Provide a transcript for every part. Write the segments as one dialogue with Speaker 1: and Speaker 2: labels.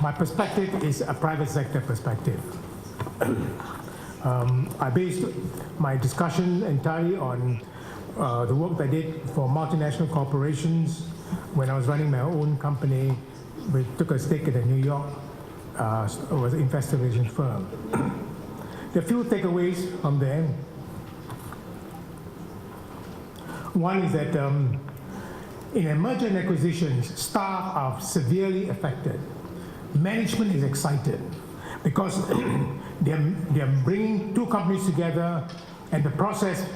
Speaker 1: My perspective is a private sector perspective. I based my discussion entirely on the work I did for multinational corporations when I was running my own company. We took a stake in a New York was an investor relations firm. There are a few takeaways from there. One is that in a merger and acquisitions, staff are severely affected. Management is excited because they're bringing two companies together, and the process,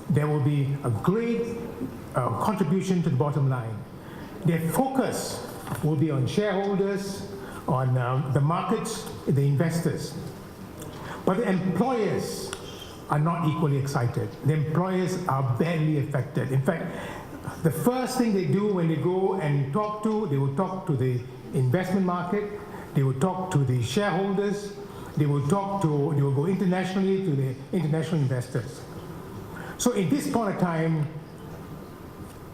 Speaker 1: there will be a great contribution to the bottom line. Their focus will be on shareholders, on the markets, the investors. But the employers are not equally excited. The employers are badly affected. In fact, the first thing they do when they go and they will talk to the investment market, they will talk to the shareholders, they will go internationally to the international investors. So in this point of time,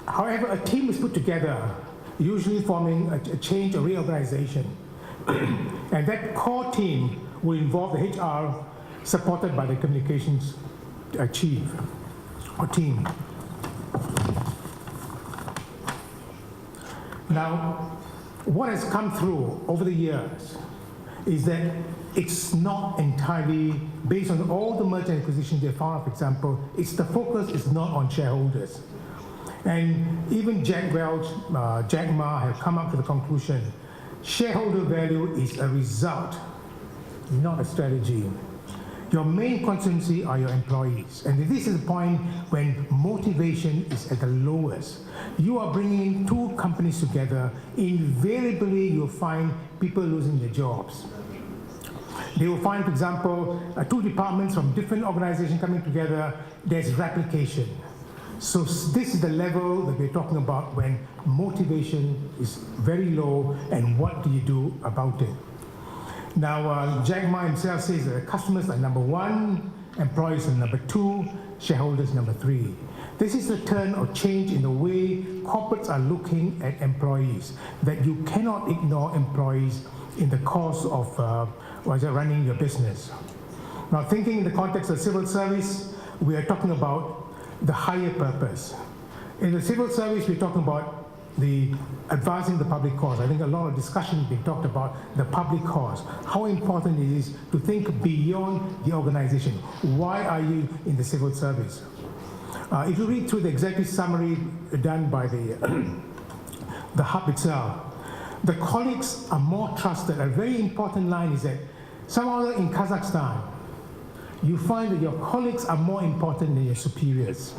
Speaker 1: however, a team is put together, usually forming a change or reorganization. And that core team will involve the HR supported by the communications chief or team. Now, what has come through over the years is that it's not entirely based on all the merger and acquisitions they found, for example, the focus is not on shareholders. And even Jack Welch, Jack Ma have come up to the conclusion, shareholder value is a result, not a strategy. Your main constituency are your employees. And this is the point when motivation is at the lowest. You are bringing two companies together, invariably you'll find people losing their jobs. They will find, for example, two departments from different organizations coming together, there's replication. So this is the level that we're talking about when motivation is very low, and what do you do about it? Now, Jack Ma himself says that customers are number one, employees are number two, shareholders number three. This is the turn or change in the way corporates are looking at employees, that you cannot ignore employees in the course of running your business. Now, thinking in the context of civil service, we are talking about the higher purpose. In the civil service, we're talking about the advancing the public cause. I think a lot of discussion has been talked about the public cause, how important it is to think beyond the organization. Why are you in the civil service? If you read through the executive summary done by the hub itself, the colleagues are more trusted. A very important line is that somehow in Kazakhstan, you find that your colleagues are more important than your superiors.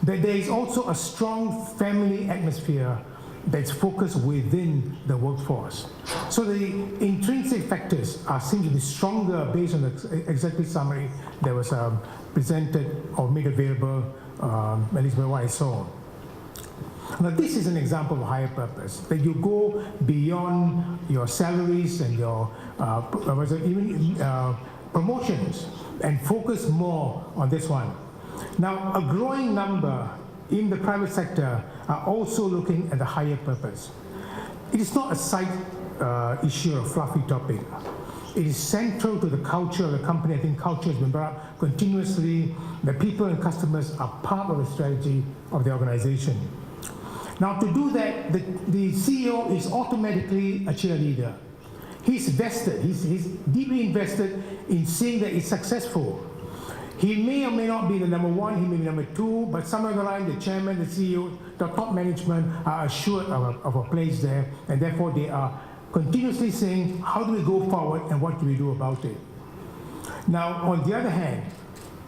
Speaker 1: That there is also a strong family atmosphere that's focused within the workforce. So the intrinsic factors seem to be stronger based on the executive summary that was presented or made available, at least by what I saw. Now this is an example of higher purpose, that you go beyond your salaries and your promotions and focus more on this one. Now, a growing number in the private sector are also looking at the higher purpose. It is not a side issue or fluffy topic. It is central to the culture of the company. I think culture has been brought up continuously. The people and customers are part of the strategy of the organization. Now, to do that, the CEO is automatically a cheerleader. He's vested, he's deeply invested in seeing that it's successful. He may or may not be the number one, he may be number two, but somewhere along the line, the chairman, the CEO, the top management are assured of a place there, and therefore they are continuously saying, how do we go forward and what do we do about it? Now, on the other hand,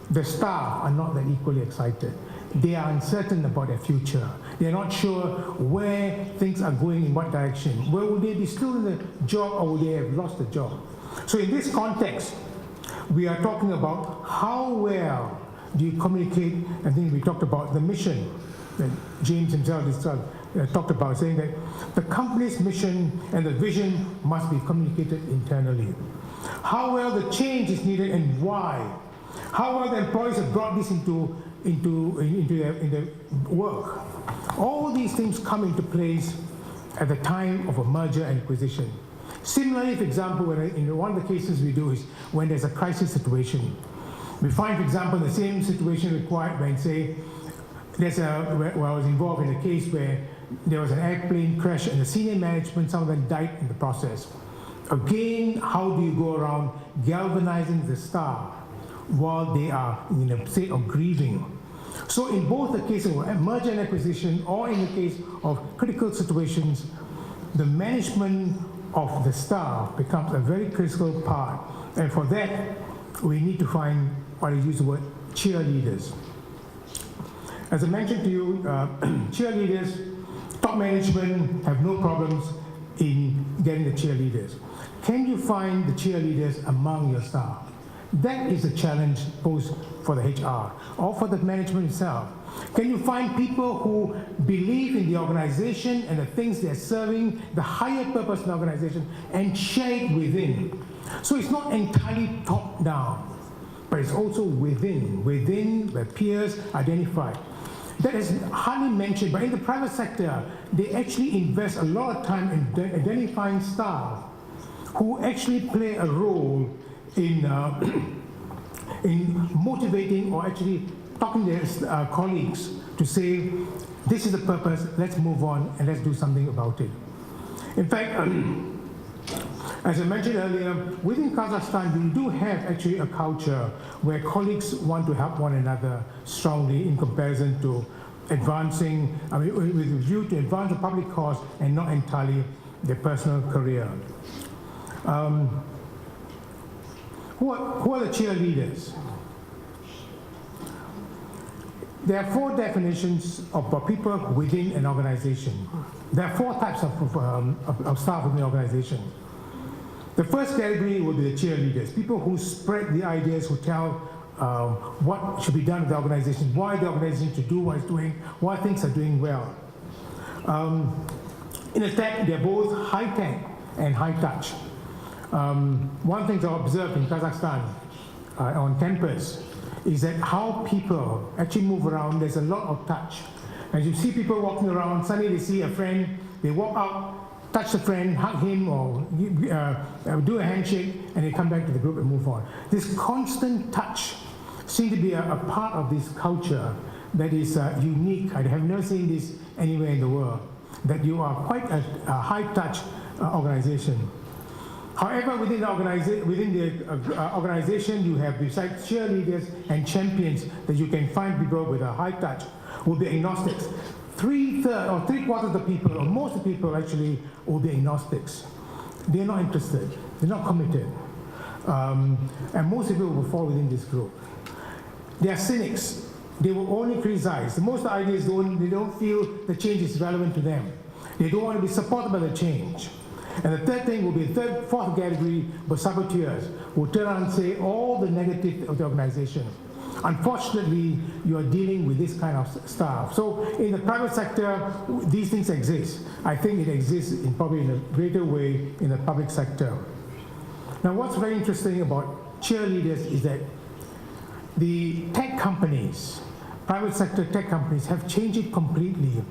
Speaker 1: the staff are not that equally excited. They are uncertain about their future. They're not sure where things are going, in what direction. Will they be still in the job or will they have lost the job? So in this context, we are talking about how well do you communicate. I think we talked about the mission that James himself talked about, saying that the company's mission and the vision must be communicated internally. How well the change is needed and why. How well the employees have brought this into their work. All these things come into place at the time of a merger and acquisition. Similarly, for example, in one of the cases we do is when there's a crisis situation. We find, for example, the same situation required when, say, where I was involved in a case where there was an airplane crash and the senior management, some of them died in the process. Again, how do you go around galvanizing the staff while they are in a state of grieving? So in both the cases of merger and acquisition or in the case of critical situations, the management of the staff becomes a very critical part. And for that, we need to find, or I use the word, cheerleaders. As I mentioned to you, cheerleaders, top management have no problems in getting the cheerleaders. Can you find the cheerleaders among your staff? That is a challenge posed for the HR or for the management itself. Can you find people who believe in the organization and the things they're serving, the higher purpose of the organization, and share it within? So it's not entirely top down, but it's also within where peers identify. That is hardly mentioned, but in the private sector, they actually invest a lot of time in identifying staff who actually play a role in motivating or actually talking to their colleagues to say, this is the purpose, let's move on and let's do something about it. In fact, as I mentioned earlier, within Kazakhstan, we do have actually a culture where colleagues want to help one another strongly in comparison to advancing, with a view to advance the public cause and not entirely their personal career. Who are the cheerleaders? There are four definitions of people within an organization. There are four types of staff within the organization. The first category will be the cheerleaders, people who spread the ideas, who tell what should be done with the organization, why the organization should do what it's doing, why things are doing well. In effect, they're both high-tech and high-touch. One thing to observe in Kazakhstan on campus is that how people actually move around, there's a lot of touch. As you see people walking around, suddenly they see a friend, they walk out, touch the friend, hug him, or do a handshake, and they come back to the group and move on. This constant touch seems to be a part of this culture that is unique. I have never seen this anywhere in the world, that you are quite a high-touch organization. However, within the organization, you have, besides cheerleaders and champions, that you can find people with a high touch, will be agnostics. Three-quarters of the people, or most of the people actually, will be agnostics. They're not interested, they're not committed. And most people will fall within this group. They are cynics. They will only criticize. Most of the ideas, they don't feel the change is relevant to them. They don't want to be supported by the change. And the third thing will be the fourth category, but saboteurs will turn around and say all the negative of the organization. Unfortunately, you are dealing with this kind of staff. So in the private sector, these things exist. I think it exists probably in a greater way in the public sector. Now, what's very interesting about cheerleaders is that the tech companies, private sector tech companies, have changed it completely.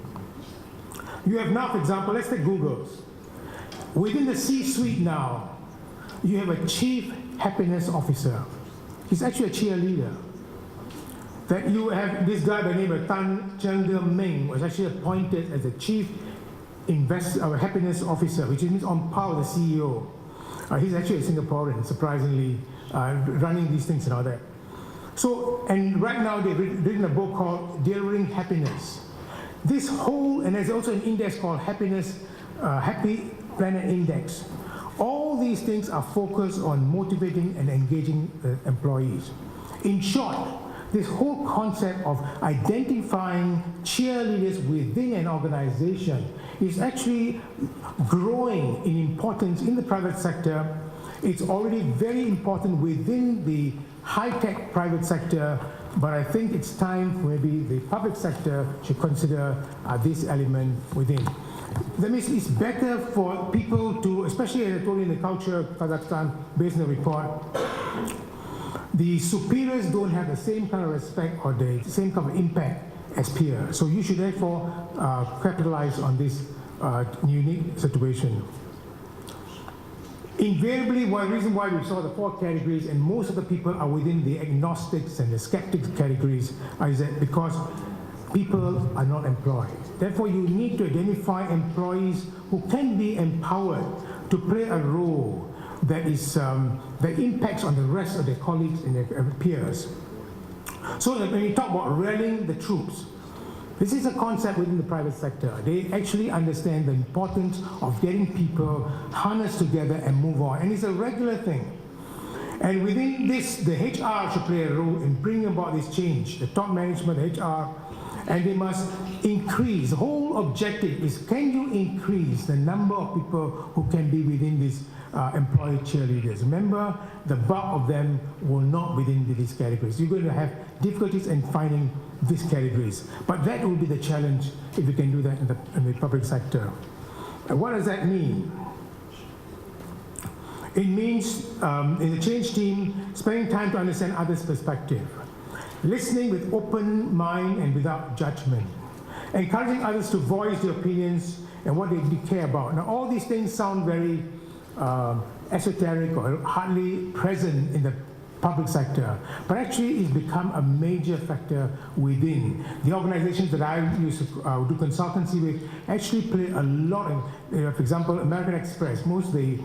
Speaker 1: You have now, for example, let's take Google's. Within the C-suite now, you have a chief happiness officer. He's actually a cheerleader. That you have this guy by the name of Tan Chengde Ming was actually appointed as the chief happiness officer, which means on par with the CEO. He's actually a Singaporean, surprisingly, running these things and all that. So, and right now they've written a book called Delivering Happiness. This whole, and there's also an index called Happiness, Happy Planet Index. All these things are focused on motivating and engaging employees. In short, this whole concept of identifying cheerleaders within an organization is actually growing in importance in the private sector. It's already very important within the high-tech private sector, but I think it's time for maybe the public sector should consider this element within. That means it's better for people to, especially as I told you in the culture of Kazakhstan, based on the report, the superiors don't have the same kind of respect or the same kind of impact as peers. So you should therefore capitalize on this unique situation. Invariably, one reason why we saw the 4 categories, and most of the people are within the agnostics and the skeptics categories, is that because people are not employed. Therefore, you need to identify employees who can be empowered to play a role that is that impacts on the rest of their colleagues and their peers. So that when you talk about rallying the troops, this is a concept within the private sector. They actually understand the importance of getting people harnessed together and move on. And it's a regular thing. And within this, the HR should play a role in bringing about this change, the top management, HR, and they must increase. The whole objective is, can you increase the number of people who can be within these employee cheerleaders? Remember, the bulk of them will not within these categories. You're going to have difficulties in finding these categories. But that will be the challenge if you can do that in the public sector. And what does that mean? It means, in the change team, spending time to understand others' perspective, listening with open mind and without judgment, encouraging others to voice their opinions and what they care about. Now, all these things sound very esoteric or hardly present in the public sector, but actually it's become a major factor within. The organizations that I used to do consultancy with actually play a lot of, for example, American Express, most of the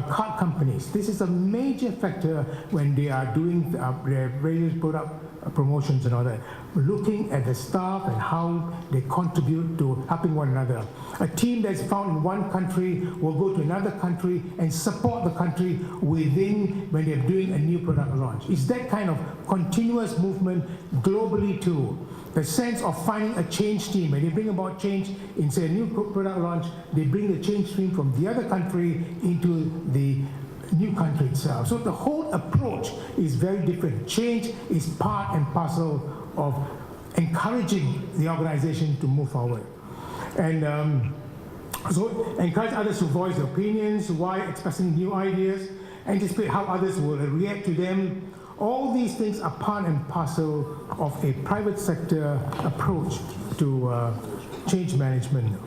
Speaker 1: car companies. This is a major factor when they are doing their various product promotions and all that, looking at the staff and how they contribute to helping one another. A team that's found in one country will go to another country and support the country within when they're doing a new product launch. It's that kind of continuous movement globally too. The sense of finding a change team. When they bring about change in, say, a new product launch, they bring the change team from the other country into the new country itself. So the whole approach is very different. Change is part and parcel of encouraging the organization to move forward. And so encourage others to voice their opinions while expressing new ideas, anticipate how others will react to them. All these things are part and parcel of a private sector approach to change management.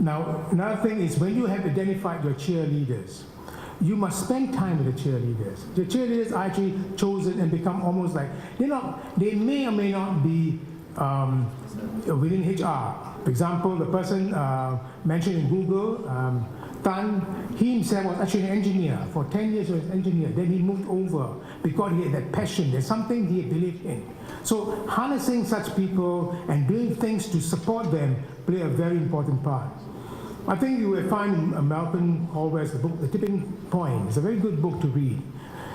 Speaker 1: Now, another thing is when you have identified your cheerleaders, you must spend time with the cheerleaders. The cheerleaders are actually chosen and become almost like, they may or may not be within HR. For example, the person mentioned in Google, Tan, he himself was actually an engineer. For 10 years he was an engineer. Then he moved over because he had that passion. There's something he believed in. So harnessing such people and doing things to support them play a very important part. I think you will find Malcolm Hallwell's book, The Tipping Point. It's a very good book to read.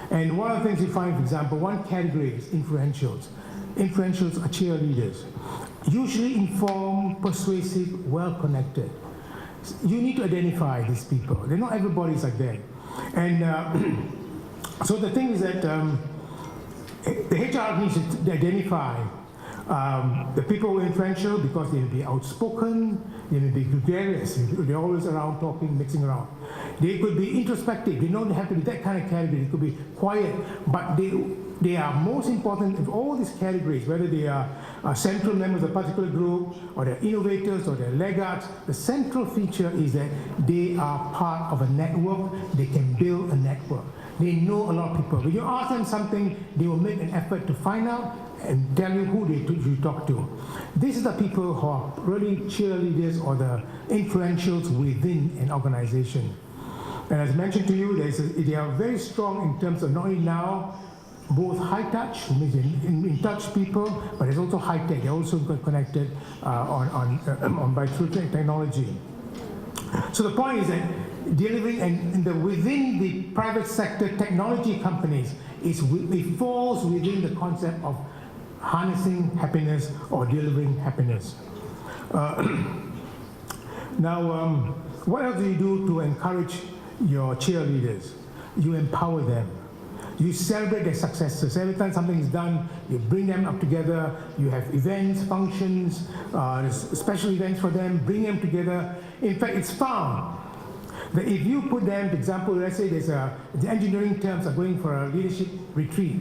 Speaker 1: And one of the things you find, for example, one category is influentials. Influentials are cheerleaders. Usually informed, persuasive, well-connected. You need to identify these people. Not everybody's like that. And so the thing is that the HR needs to identify the people who are influential because they will be outspoken, they will be gregarious, they're always around talking, mixing around. They could be introspective, they don't have to be that kind of category, they could be quiet, but they are most important in all these categories, whether they are central members of a particular group, or they're innovators, or they're laggards. The central feature is that they are part of a network, they can build a network. They know a lot of people. When you ask them something, they will make an effort to find out and tell you who you talk to. These are the people who are really cheerleaders or the influentials within an organization. And as mentioned to you, they are very strong in terms of not only now, both high touch, in touch people, but there's also high tech. They're also connected by through technology. So the point is that delivering and within the private sector technology companies, it falls within the concept of harnessing happiness or delivering happiness. Now, what else do you do to encourage your cheerleaders? You empower them. You celebrate their successes. Every time something is done, you bring them up together. You have events, functions, special events for them, bring them together. In fact, it's found that if you put them, for example, let's say the engineering terms are going for a leadership retreat.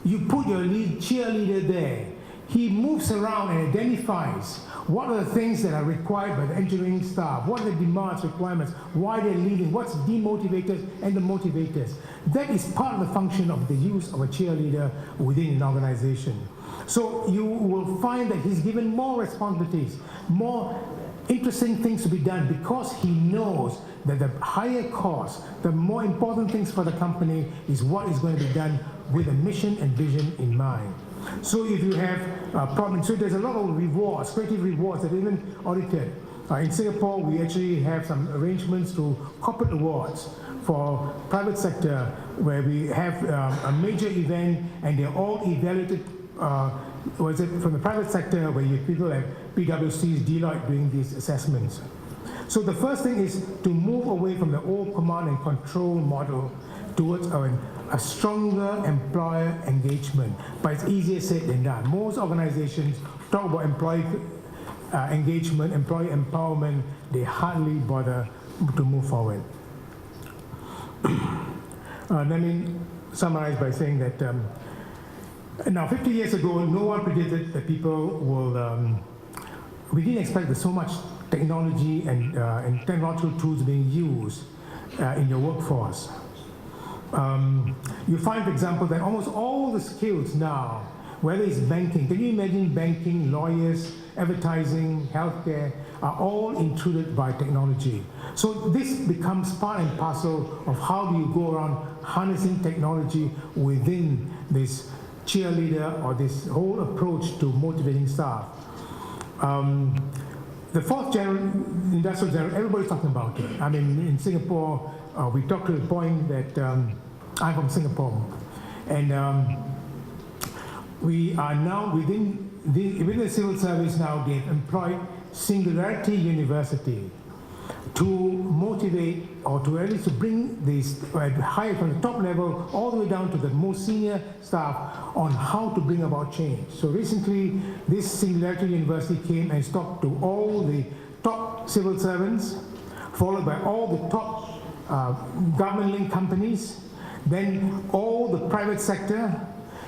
Speaker 1: You put your cheerleader there, he moves around and identifies what are the things that are required by the engineering staff, what are the demands, requirements, why they're leaving, what's demotivators and the motivators. That is part of the function of the use of a cheerleader within an organization. So you will find that he's given more responsibilities, more interesting things to be done, because he knows that the higher cost, the more important things for the company is what is going to be done with a mission and vision in mind. So if you have problems, so there's a lot of rewards, creative rewards that are even audited. In Singapore, we actually have some arrangements through corporate awards for private sector, where we have a major event and they're all evaluated from the private sector, where people like PwC's, Deloitte doing these assessments. So the first thing is to move away from the old command and control model towards a stronger employer engagement. But it's easier said than done. Most organizations talk about employee engagement, employee empowerment, they hardly bother to move forward. Let me summarize by saying that now 50 years ago, no one predicted that people will, we didn't expect that so much technology and technological tools being used in your workforce. You find, for example, that almost all the skills now, whether it's banking, can you imagine banking, lawyers, advertising, healthcare, are all intruded by technology. So this becomes part and parcel of how do you go around harnessing technology within this cheerleader or this whole approach to motivating staff. The fourth industrial generation, everybody's talking about it. I mean, in Singapore, we talked to the point that I'm from Singapore, and we are now within the civil service now, they've employed Singularity University to motivate, or to at least to bring these higher from the top level all the way down to the most senior staff on how to bring about change. So recently, this Singularity University came and talked to all the top civil servants, followed by all the top government-linked companies, then all the private sector,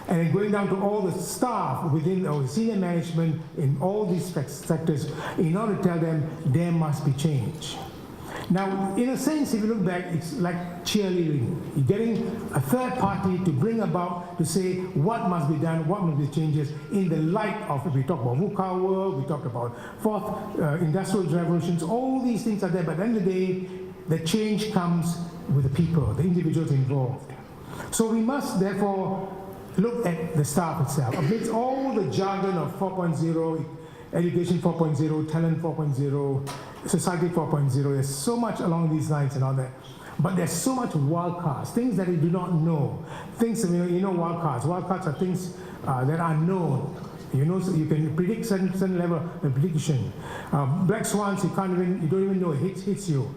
Speaker 1: and then going down to all the staff within or senior management in all these sectors, in order to tell them there must be change. Now, in a sense, if you look back, it's like cheerleading. You're getting a third party to bring about, to say what must be done, what must be changes in the light of, we talked about VUCA world, we talked about fourth industrial revolutions, all these things are there, but at the end of the day, the change comes with the people, the individuals involved. So we must therefore look at the staff itself. Amidst all the jargon of 4.0, education 4.0, talent 4.0, society 4.0, there's so much along these lines and all that. But there's so much wildcards, things that we do not know. Things, you know wildcards. Wildcards are things that are known. You know, so you can predict certain level of prediction. Black swans, you don't even know it hits you.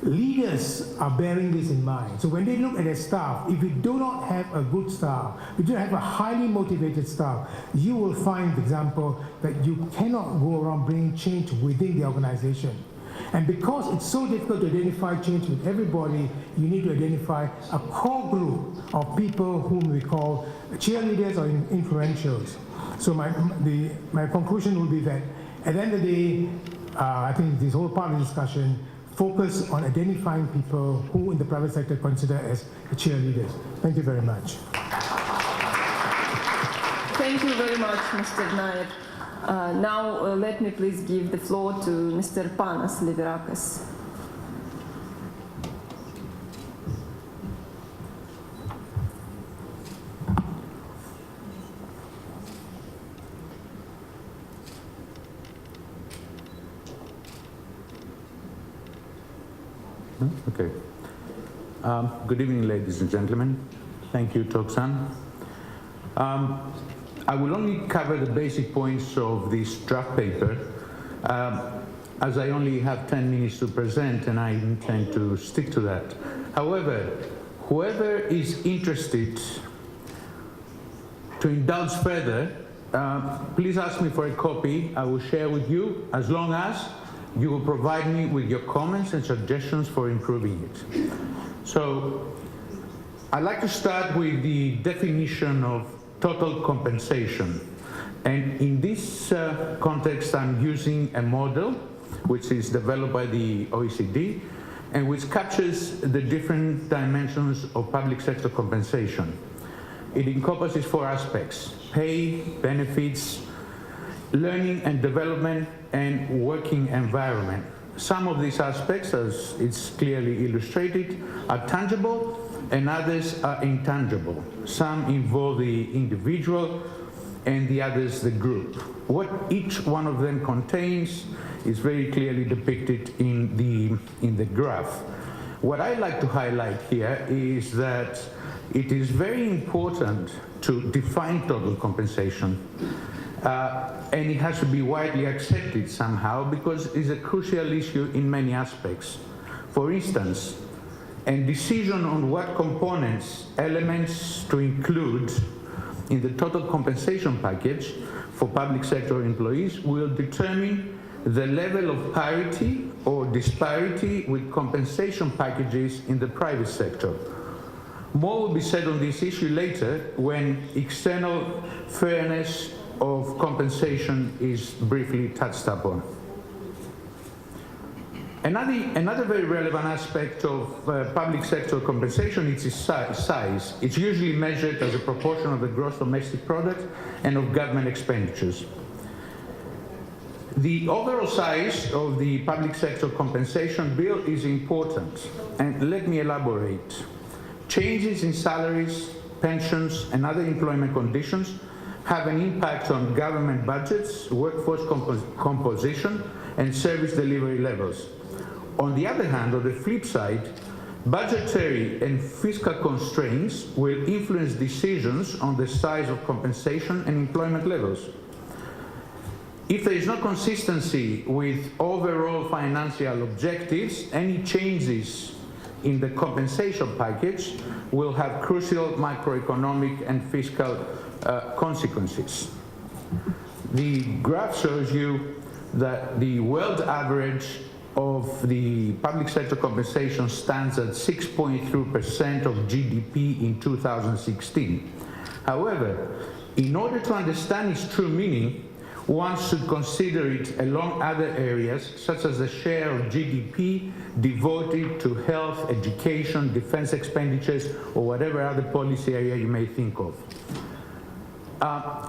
Speaker 1: Leaders are bearing this in mind. So when they look at their staff, if you do not have a good staff, if you don't have a highly motivated staff, you will find, for example, that you cannot go around bringing change within the organization. And because it's so difficult to identify change with everybody, you need to identify a core group of people whom we call cheerleaders or influentials. So my conclusion will be that at the end of the day, I think this whole part of the discussion focus on identifying people who in the private sector consider as cheerleaders. Thank you very much.
Speaker 2: Thank you very much, Mr. Nair. Now let me please give the floor to Mr. Panas Liverakis.
Speaker 3: Okay. Good evening, ladies and gentlemen. Thank you, Toksan. I will only cover the basic points of this draft paper, as I only have 10 minutes to present, and I intend to stick to that. However, whoever is interested to indulge further, please ask me for a copy. I will share with you, as long as you will provide me with your comments and suggestions for improving it. So I'd like to start with the definition of total compensation. And in this context, I'm using a model which is developed by the OECD and which captures the different dimensions of public sector compensation. It encompasses 4 aspects: pay, benefits, learning and development, and working environment. Some of these aspects, as it's clearly illustrated, are tangible and others are intangible. Some involve the individual and the others the group. What each one of them contains is very clearly depicted in the graph. What I like to highlight here is that it is very important to define total compensation. And it has to be widely accepted somehow because it's a crucial issue in many aspects. For instance, a decision on what components, elements to include in the total compensation package for public sector employees will determine the level of parity or disparity with compensation packages in the private sector. More will be said on this issue later when external fairness of compensation is briefly touched upon. Another very relevant aspect of public sector compensation is its size. It's usually measured as a proportion of the gross domestic product and of government expenditures. The overall size of the public sector compensation bill is important, and let me elaborate. Changes in salaries, pensions, and other employment conditions have an impact on government budgets, workforce composition, and service delivery levels. On the other hand, on the flip side, budgetary and fiscal constraints will influence decisions on the size of compensation and employment levels. If there is no consistency with overall financial objectives, any changes in the compensation package will have crucial macroeconomic and fiscal consequences. The graph shows you that the world average of the public sector compensation stands at 6.3% of GDP in 2016. However, in order to understand its true meaning, one should consider it along other areas, such as the share of GDP devoted to health, education, defense expenditures, or whatever other policy area you may think of.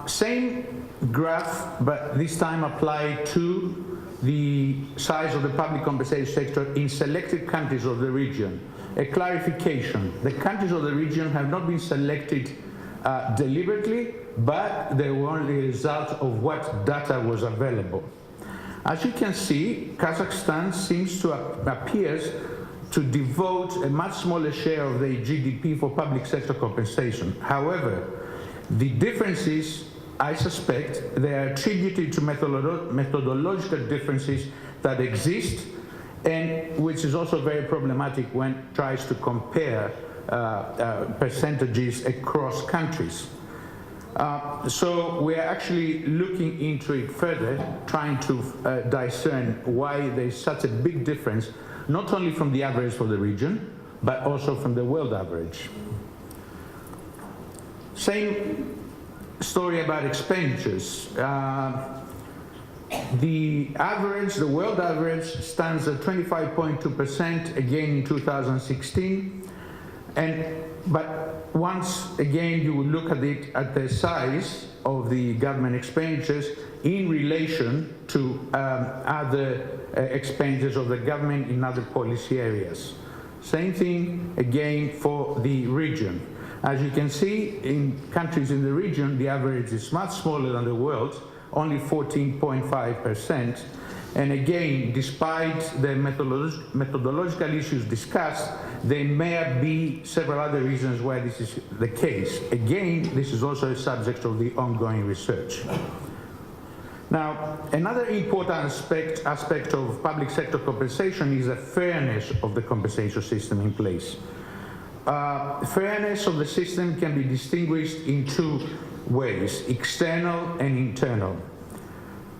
Speaker 3: Same graph, but this time applied to the size of the public compensation sector in selected countries of the region. A clarification: the countries of the region have not been selected deliberately, but they were only a result of what data was available. As you can see, Kazakhstan seems to appears to devote a much smaller share of their GDP for public sector compensation. However, the differences, I suspect, they are attributed to methodological differences that exist, and which is also very problematic when it tries to compare percentages across countries. So we are actually looking into it further, trying to discern why there is such a big difference, not only from the average for the region, but also from the world average. Same story about expenditures. The world average stands at 25.2% again in 2016, but once again you will look at the size of the government expenditures in relation to other expenditures of the government in other policy areas. Same thing again for the region. As you can see, in countries in the region, the average is much smaller than the world, only 14.5%. And again, despite the methodological issues discussed, there may be several other reasons why this is the case. Again, this is also a subject of the ongoing research. Now, another important aspect of public sector compensation is the fairness of the compensation system in place. Fairness of the system can be distinguished in two ways: external and internal.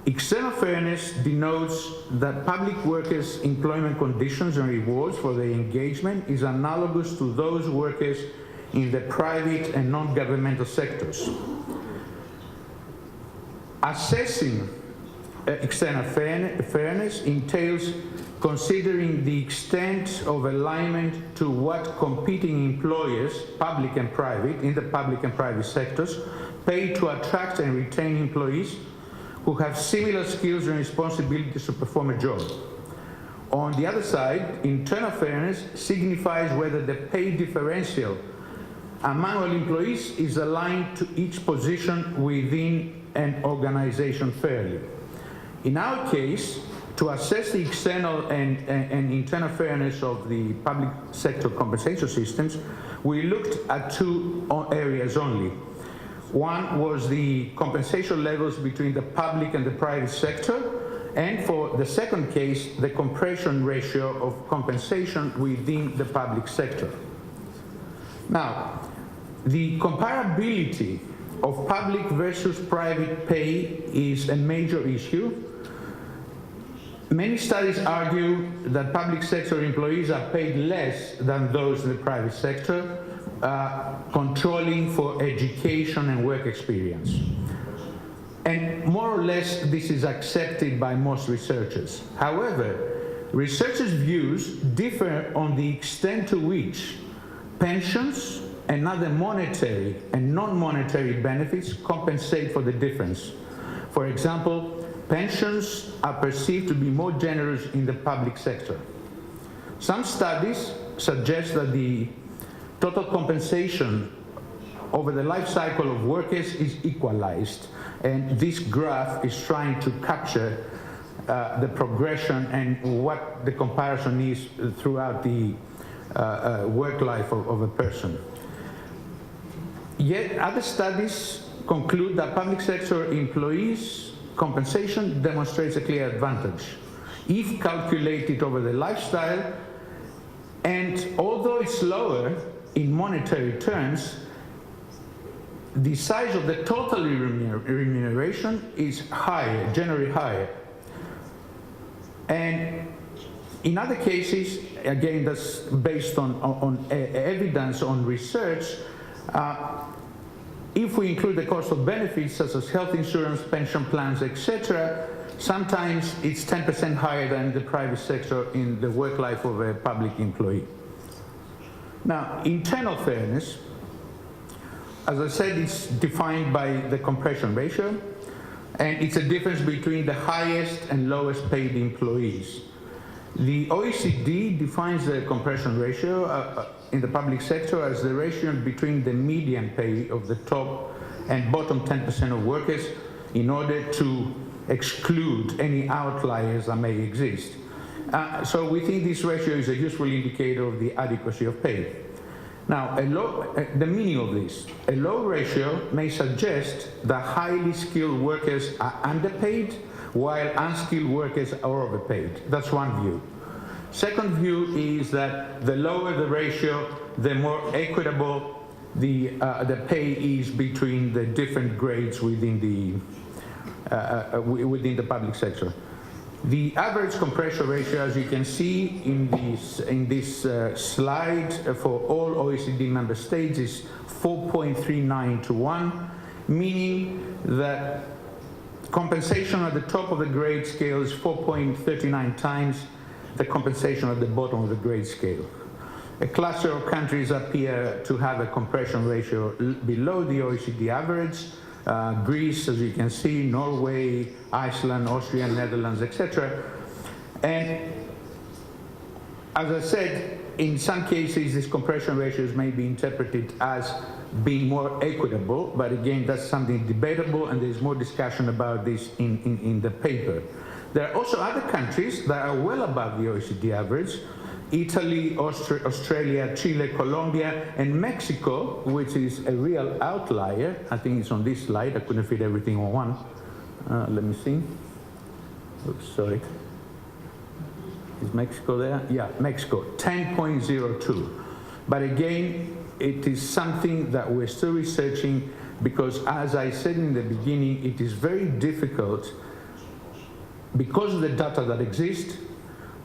Speaker 3: External fairness denotes that public workers' employment conditions and rewards for their engagement is analogous to those workers in the private and non-governmental sectors. Assessing external fairness entails considering the extent of alignment to what competing employers, public and private, in the public and private sectors, pay to attract and retain employees who have similar skills and responsibilities to perform a job. On the other side, internal fairness signifies whether the pay differential among all employees is aligned to each position within an organization fairly. In our case, to assess the external and internal fairness of the public sector compensation systems, we looked at two areas only. One was the compensation levels between the public and the private sector, and for the second case, the compression ratio of compensation within the public sector. Now, the comparability of public versus private pay is a major issue. Many studies argue that public sector employees are paid less than those in the private sector, controlling for education and work experience. And more or less this is accepted by most researchers. However, researchers' views differ on the extent to which pensions and other monetary and non-monetary benefits compensate for the difference. For example, pensions are perceived to be more generous in the public sector. Some studies suggest that the total compensation over the life cycle of workers is equalized, and this graph is trying to capture the progression and what the comparison is throughout the work life of a person. Yet other studies conclude that public sector employees' compensation demonstrates a clear advantage if calculated over the lifestyle, and although it's lower in monetary terms, the size of the total remuneration is higher, generally higher. And in other cases, again, that's based on evidence, on research, if we include the cost of benefits such as health insurance, pension plans, etc., sometimes it's 10% higher than the private sector in the work life of a public employee. Now, internal fairness, as I said, it's defined by the compression ratio, and it's a difference between the highest and lowest paid employees. The OECD defines the compression ratio in the public sector as the ratio between the median pay of the top and bottom 10% of workers in order to exclude any outliers that may exist. So we think this ratio is a useful indicator of the adequacy of pay. Now, the meaning of this, a low ratio may suggest that highly skilled workers are underpaid while unskilled workers are overpaid. That's one view. Second view is that the lower the ratio, the more equitable the pay is between the different grades within the public sector. The average compression ratio, as you can see in this slide for all OECD member states, is 4.39 to 1, meaning that compensation at the top of the grade scale is 4.39 times the compensation at the bottom of the grade scale. A cluster of countries appear to have a compression ratio below the OECD average. Greece, as you can see, Norway, Iceland, Austria, Netherlands, etc. And as I said, in some cases, these compression ratios may be interpreted as being more equitable, but again, that's something debatable, and there's more discussion about this in the paper. There are also other countries that are well above the OECD average: Italy, Australia, Chile, Colombia, and Mexico, which is a real outlier. I think it's on this slide. I couldn't fit everything on one. Let me see. Oops, sorry. Is Mexico there? Yeah, Mexico, 10.02. But again, it is something that we're still researching because, as I said in the beginning, it is very difficult, because of the data that exists,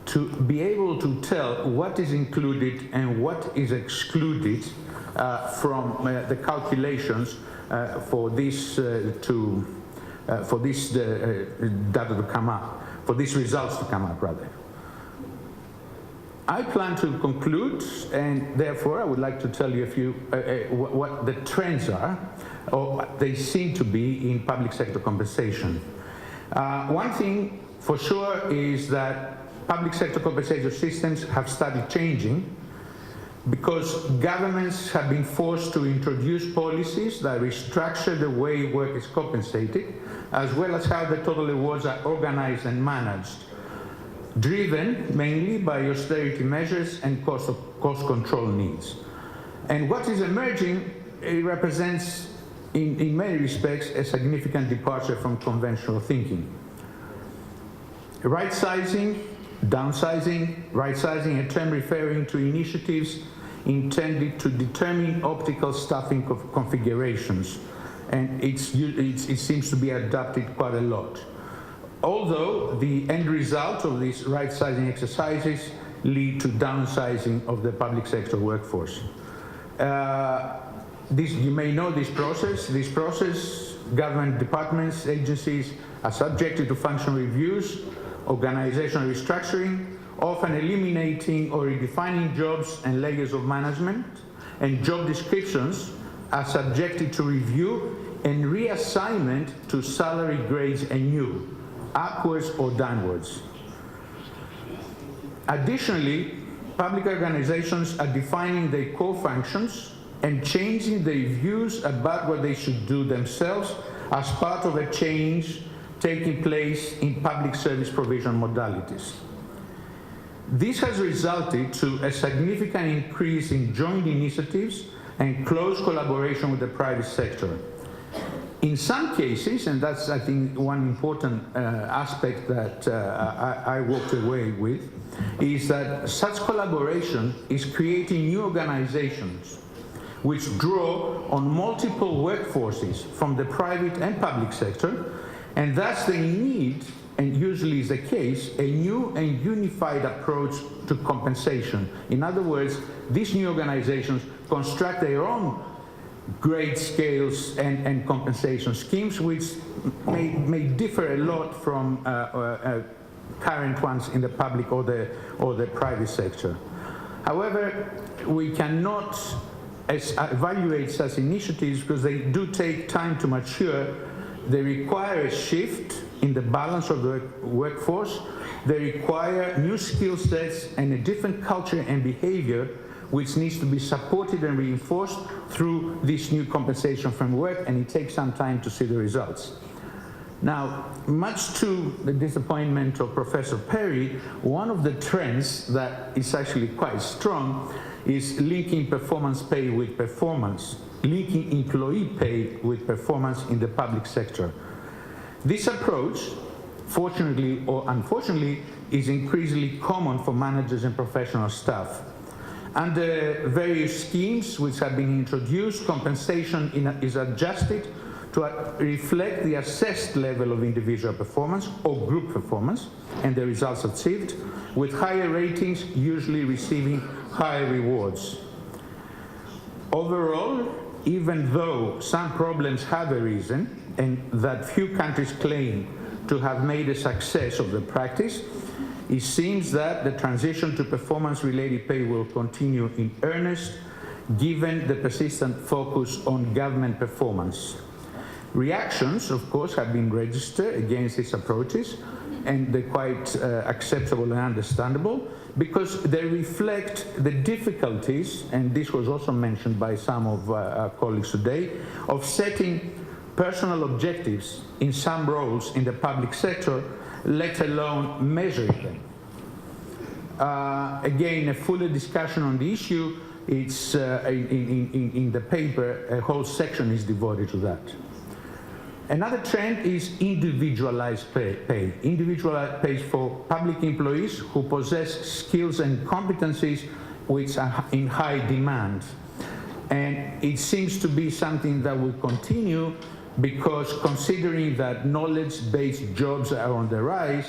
Speaker 3: to be able to tell what is included and what is excluded from the calculations for this to for this data to come up, for these results to come up, rather. I plan to conclude, and therefore I would like to tell you a few what the trends are, or what they seem to be in public sector compensation. One thing for sure is that public sector compensation systems have started changing because governments have been forced to introduce policies that restructure the way work is compensated, as well as how the total awards are organized and managed, driven mainly by austerity measures and cost control needs. And what is emerging, it represents, in many respects, a significant departure from conventional thinking. Right-sizing, downsizing, right-sizing, a term referring to initiatives intended to determine optimal staffing configurations, and it seems to be adapted quite a lot. Although the end result of these right-sizing exercises lead to downsizing of the public sector workforce. You may know this process. This process, government departments, agencies are subjected to functional reviews, organizational restructuring, often eliminating or redefining jobs and layers of management, and job descriptions are subjected to review and reassignment to salary grades anew, upwards or downwards. Additionally, public organizations are defining their core functions and changing their views about what they should do themselves as part of a change taking place in public service provision modalities. This has resulted to a significant increase in joint initiatives and close collaboration with the private sector. In some cases, and that's, I think, one important aspect that I walked away with, is that such collaboration is creating new organizations which draw on multiple workforces from the private and public sector, and thus they need, and usually is the case, a new and unified approach to compensation. In other words, these new organizations construct their own grade scales and compensation schemes, which may differ a lot from current ones in the public or the private sector. However, we cannot evaluate such initiatives because they do take time to mature. They require a shift in the balance of the workforce. They require new skill sets and a different culture and behavior, which needs to be supported and reinforced through this new compensation framework, and it takes some time to see the results. Now, much to the disappointment of Professor Perry, one of the trends that is actually quite strong is linking performance pay with performance, linking employee pay with performance in the public sector. This approach, fortunately or unfortunately, is increasingly common for managers and professional staff. Under various schemes which have been introduced, compensation is adjusted to reflect the assessed level of individual performance or group performance and the results achieved, with higher ratings usually receiving higher rewards. Overall, even though some problems have arisen and that few countries claim to have made a success of the practice, it seems that the transition to performance-related pay will continue in earnest, given the persistent focus on government performance. Reactions, of course, have been registered against these approaches, and they're quite acceptable and understandable, because they reflect the difficulties, and this was also mentioned by some of our colleagues today, of setting personal objectives in some roles in the public sector, let alone measuring them. Again, a fuller discussion on the issue, it's in the paper, a whole section is devoted to that. Another trend is individualized pay. Individualized pay for public employees who possess skills and competencies which are in high demand. And it seems to be something that will continue, because considering that knowledge-based jobs are on the rise,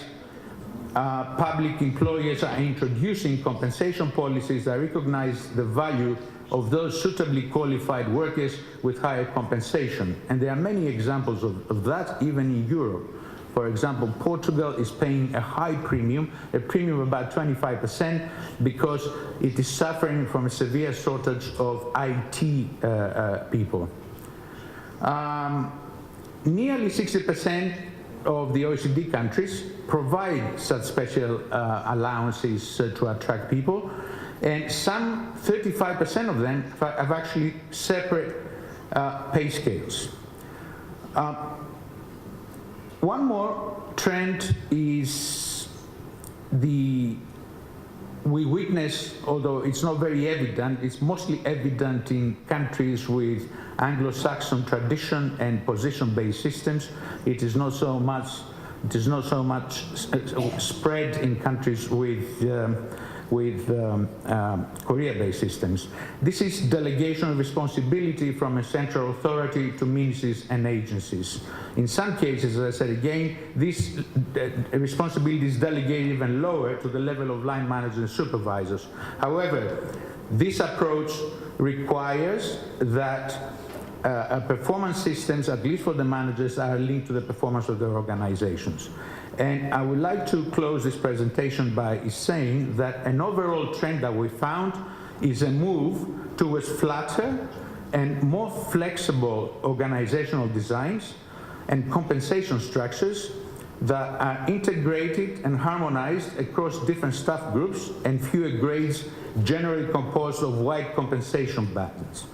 Speaker 3: public employers are introducing compensation policies that recognize the value of those suitably qualified workers with higher compensation. And there are many examples of that even in Europe. For example, Portugal is paying a high premium, a premium of about 25%, because it is suffering from a severe shortage of IT people. Nearly 60% of the OECD countries provide such special allowances to attract people, and some 35% of them have actually separate pay scales. One more trend is we witness, although it's not very evident, it's mostly evident in countries with Anglo-Saxon tradition and position-based systems. It is not so much spread in countries with career-based systems. This is delegation of responsibility from a central authority to ministries and agencies. In some cases, as I said again, this responsibility is delegated even lower to the level of line managers and supervisors. However, this approach requires that performance systems, at least for the managers, are linked to the performance of their organizations. And I would like to close this presentation by saying that an overall trend that we found is a move towards flatter and more flexible organizational designs and compensation structures that are integrated and harmonized across different staff groups and fewer grades generally composed of wide compensation bands.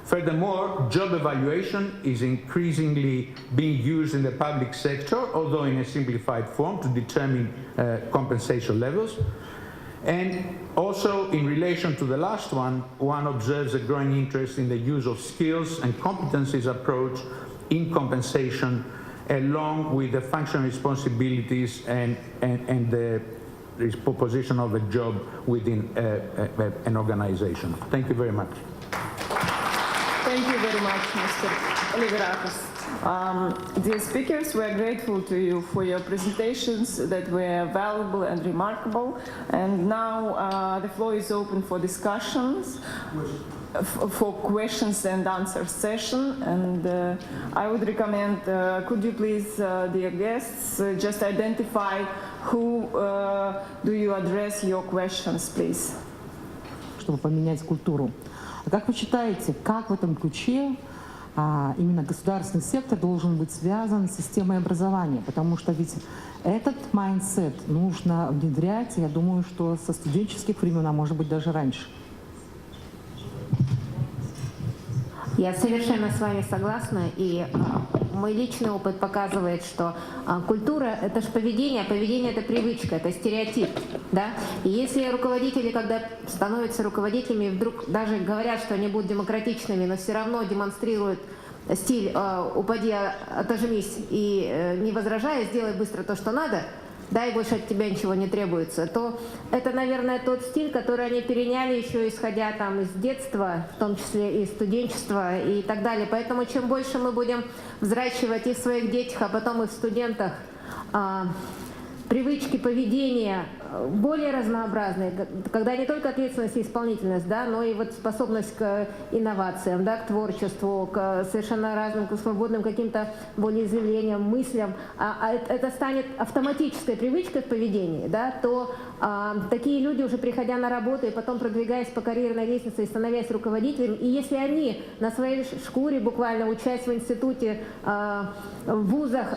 Speaker 3: Furthermore, job evaluation is increasingly being used in the public sector, although in a simplified form, to determine compensation levels. And also, in relation to the last one observes a growing interest in the use of skills and competencies approach in compensation, along with the functional responsibilities and the position of a job within an organization. Thank you very much.
Speaker 2: Thank you very much, Mr. Liverakis. Dear speakers, we are grateful to you for your presentations that were valuable and remarkable. And now the floor is open for discussions, for questions and answers session. And I would recommend, could you please, dear guests, just identify who do you address your questions, please.
Speaker 4: Чтобы поменять культуру. А как вы считаете, как в этом ключе именно государственный сектор должен быть связан с системой образования? Потому что ведь этот майндсет нужно внедрять, я думаю, что со студенческих времен, а может быть даже раньше.
Speaker 5: Я совершенно с вами согласна, и мой личный опыт показывает, что культура – это же поведение, а поведение – это привычка, это стереотип, да? И если руководители, когда становятся руководителями, вдруг даже говорят, что они будут демократичными, но все равно демонстрируют стиль «упади, отожмись и не возражай, сделай быстро то, что надо», да, и больше от тебя ничего не требуется, то это, наверное, тот стиль, который они переняли еще исходя там из детства, в том числе и студенчества и так далее. Поэтому чем больше мы будем взращивать и в своих детях, а потом и в студентах привычки поведения более разнообразные, когда не только ответственность и исполнительность, да, но и вот способность к инновациям, да, к творчеству, к совершенно разным, к свободным каким-то волеизъявлениям, мыслям, это станет автоматической привычкой в поведении, да, то такие люди, уже приходя на работу и потом продвигаясь по карьерной лестнице и становясь руководителем, и если они на своей шкуре, буквально учась в институте, в вузах,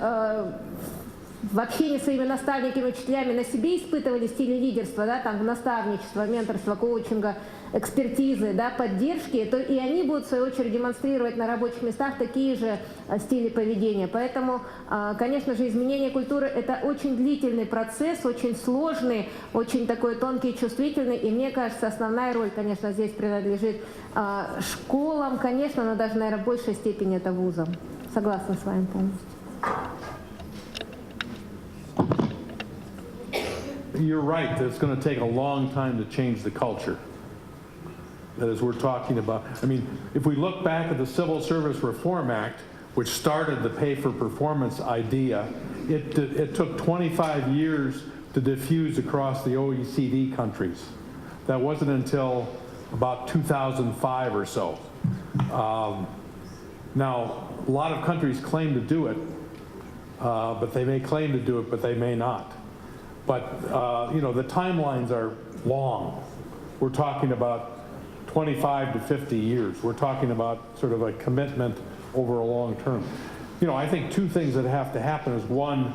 Speaker 5: в общении с своими наставниками, учителями на себе испытывали стили лидерства, да, там, наставничества, менторства, коучинга, экспертизы, да, поддержки, то и они будут, в свою очередь, демонстрировать на рабочих местах такие же стили поведения. Поэтому, конечно же, изменение культуры – это очень длительный процесс, очень сложный, очень такой тонкий и чувствительный. И мне кажется, основная роль, конечно, здесь принадлежит школам, конечно, но даже, наверное, в большей степени это вузам. Согласна с вами полностью.
Speaker 6: You're right that it's going to take a long time to change the culture. That is, we're talking about, I mean, if we look back at the Civil Service Reform Act, which started the pay for performance idea, it took 25 years to diffuse across the OECD countries. That wasn't until about 2005 or so. Now, a lot of countries claim to do it, but they may claim to do it, but they may not. But, you know, the timelines are long. We're talking about 25 to 50 years. We're talking about sort of a commitment over a long term. You know, I think two things that have to happen is one,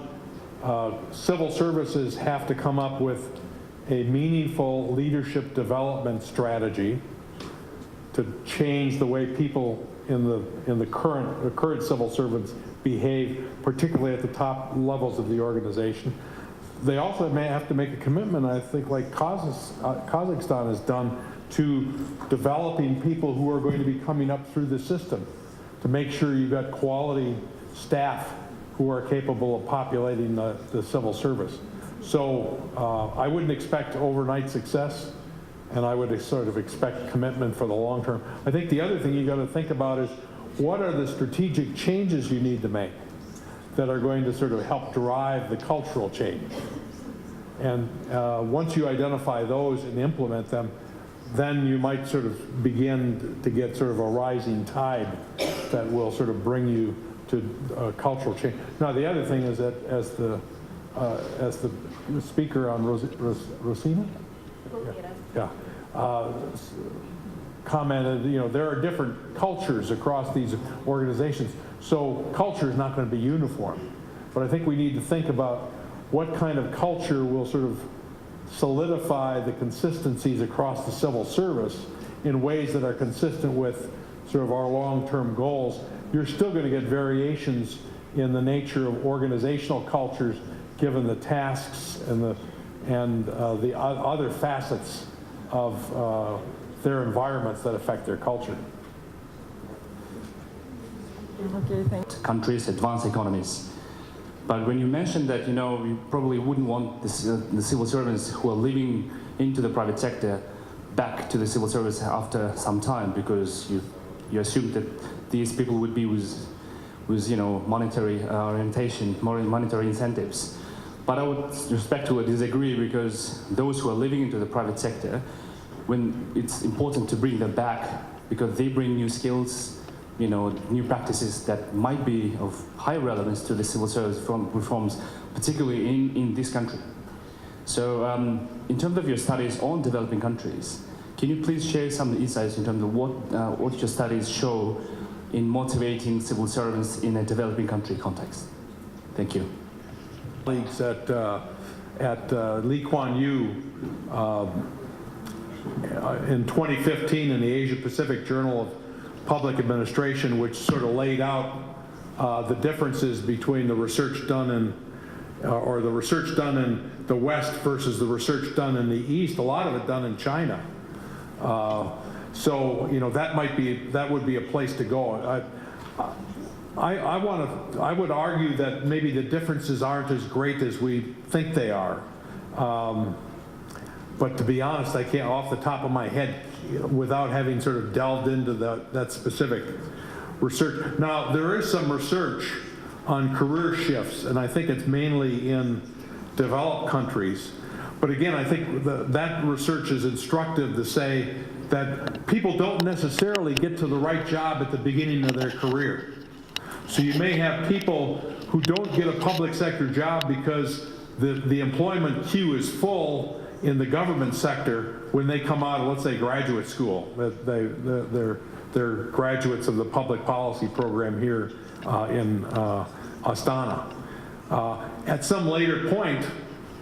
Speaker 6: civil services have to come up with a meaningful leadership development strategy to change the way people in the current civil servants behave, particularly at the top levels of the organization. They also may have to make a commitment, I think, like Kazakhstan has done, to developing people who are going to be coming up through the system, to make sure you've got quality staff who are capable of populating the civil service. So I wouldn't expect overnight success, and I would sort of expect commitment for the long term. I think the other thing you got to think about is what are the strategic changes you need to make that are going to sort of help drive the cultural change. And once you identify those and implement them, then you might sort of begin to get sort of a rising tide that will sort of bring you to cultural change. Now, the other thing is that as the speaker on Rosina? Yeah. Commented, you know, there are different cultures across these organizations, so culture is not going to be uniform. But I think we need to think about what kind of culture will sort of solidify the consistencies across the civil service in ways that are consistent with sort of our long-term goals. You're still going to get variations in the nature of organizational cultures given the tasks and the other facets of their environments that affect their culture.
Speaker 2: Okay, thank you.
Speaker 7: Countries, advanced economies. But when you mentioned that, you know, you probably wouldn't want the civil servants who are leaving into the private sector back to the civil service after some time, because you assume that these people would be with you know, monetary orientation, monetary incentives. But I would respectfully disagree, because those who are living into the private sector, when it's important to bring them back, because they bring new skills, you know, new practices that might be of high relevance to the civil service reforms, particularly in this country. So in terms of your studies on developing countries, can you please share some insights in terms of what your studies show in motivating civil servants in a developing country context? Thank you.
Speaker 6: Colleagues at Lee Kuan Yew in 2015 in the Asia Pacific Journal of Public Administration, which sort of laid out the differences between the research done in the research done in the West versus the research done in the East. A lot of it done in China. So you know, that would be a place to go. I would argue that maybe the differences aren't as great as we think they are. But to be honest, I can't off the top of my head, without having sort of delved into that specific research. Now, there is some research on career shifts, and I think it's mainly in developed countries. But again, I think that research is instructive to say that people don't necessarily get to the right job at the beginning of their career. So you may have people who don't get a public sector job because the employment queue is full in the government sector when they come out of, let's say, graduate school. They're graduates of the public policy program here in Astana. At some later point,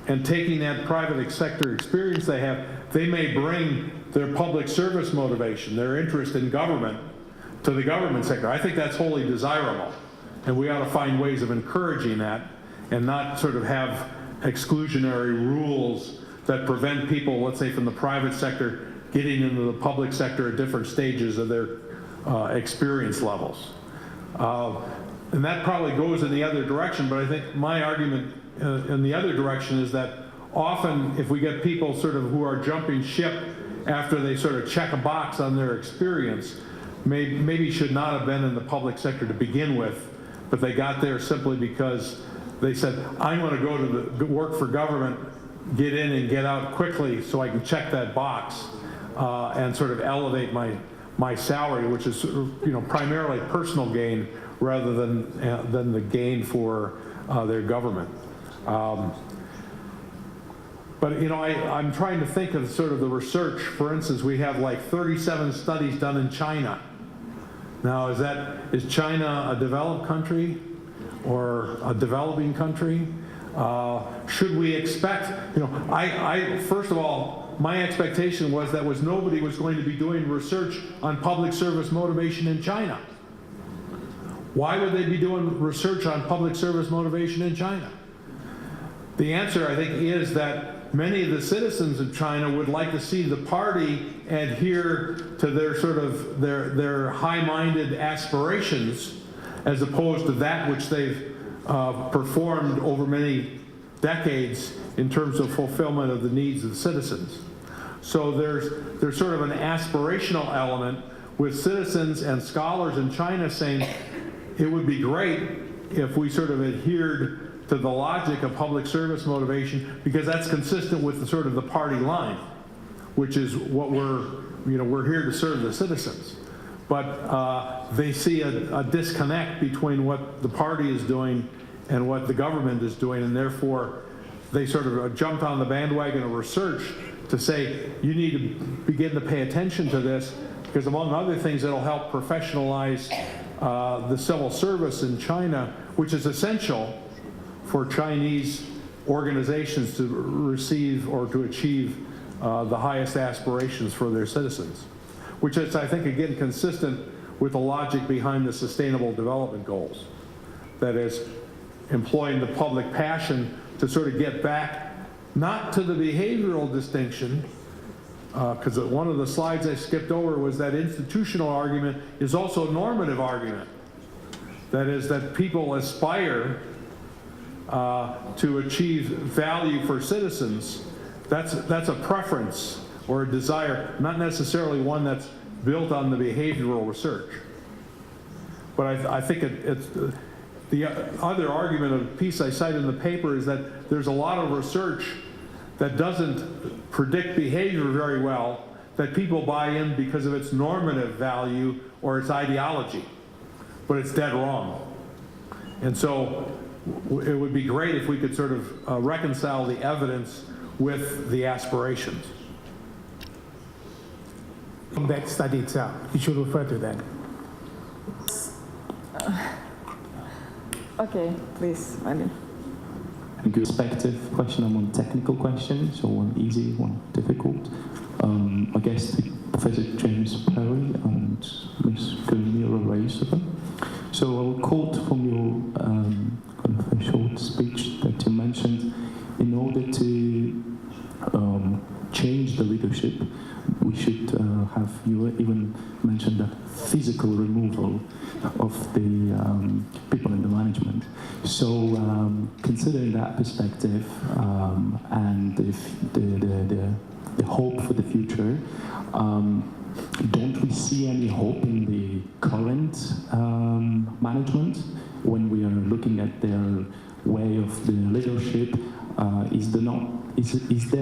Speaker 6: and taking that private sector experience they have, they may bring their public service motivation, their interest in government, to the government sector. I think that's wholly desirable, and we ought to find ways of encouraging that and not sort of have exclusionary rules that prevent people, let's say, from the private sector getting into the public sector at different stages of their experience levels. And that probably goes in the other direction, but I think my argument in the other direction is that often if we get people sort of who are jumping ship after they sort of check a box on their experience, maybe should not have been in the public sector to begin with, but they got there simply because they said, I'm going to go to work for government get in and get out quickly so I can check that box and sort of elevate my salary, which is primarily personal gain rather than the gain for their government. But I'm trying to think of sort of the research. For instance, we have like 37 studies done in China. Now, is China a developed country or a developing country? Should we expect, first of all, my expectation was that nobody was going to be doing research on public service motivation in China. Why would they be doing research on public service motivation in China? The answer, I think, is that many of the citizens of China would like to see the party adhere to their sort of their high-minded aspirations, as opposed to that which they've performed over many decades in terms of fulfillment of the needs of the citizens. So there's sort of an aspirational element with citizens and scholars in China saying it would be great if we sort of adhered to the logic of public service motivation, because that's consistent with the sort of the party line, which is what we're here to serve the citizens. But they see a disconnect between what the party is doing and what the government is doing, and therefore they sort of jumped on the bandwagon of research to say, you need to begin to pay attention to this, because among other things, it'll help professionalize the civil service in China, which is essential for Chinese organizations to receive or to achieve the highest aspirations for their citizens, which is, I think, again, consistent with the logic behind the Sustainable Development Goals. That is, employing the public passion to sort of get back, not to the behavioral distinction, because one of the slides I skipped over was that institutional argument is also a normative argument. That is, that people aspire to achieve value for citizens. That's a preference or a desire, not necessarily one that's built on the behavioral research. But I think it's the other argument of the piece I cite in the paper is that there's a lot of research that doesn't predict behavior very well, that people buy in because of its normative value or its ideology, but it's dead wrong. And so it would be great if we could sort of reconcile the evidence with the aspirations.
Speaker 1: That study itself, you should refer to that.
Speaker 2: Okay, please, Martin.
Speaker 8: A good perspective question and one technical question, so one easy, one difficult. I guess to Professor James Perry and Ms. Gulmira Raisova. So I'll quote from your kind of a short speech that you mentioned. In order to change the leadership, we should have, you even mentioned that physical removal of the people in the management. So considering that perspective and if the hope for the future, don't we see any hope in the current management when we are looking at their way of the leadership? Is there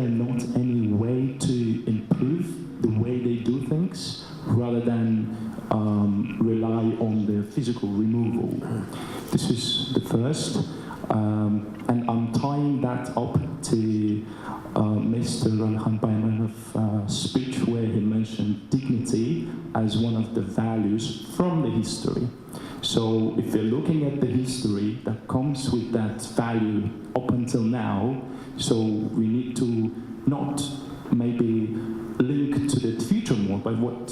Speaker 8: not any way to improve the way they do things rather than rely on the physical removal? This is the first. And I'm tying that up to Mr. Ralhan Bayman's speech where he mentioned dignity as one of the values from the history. So if you're looking at the history that comes with that value up until now, so we need to not maybe link to the future more, but what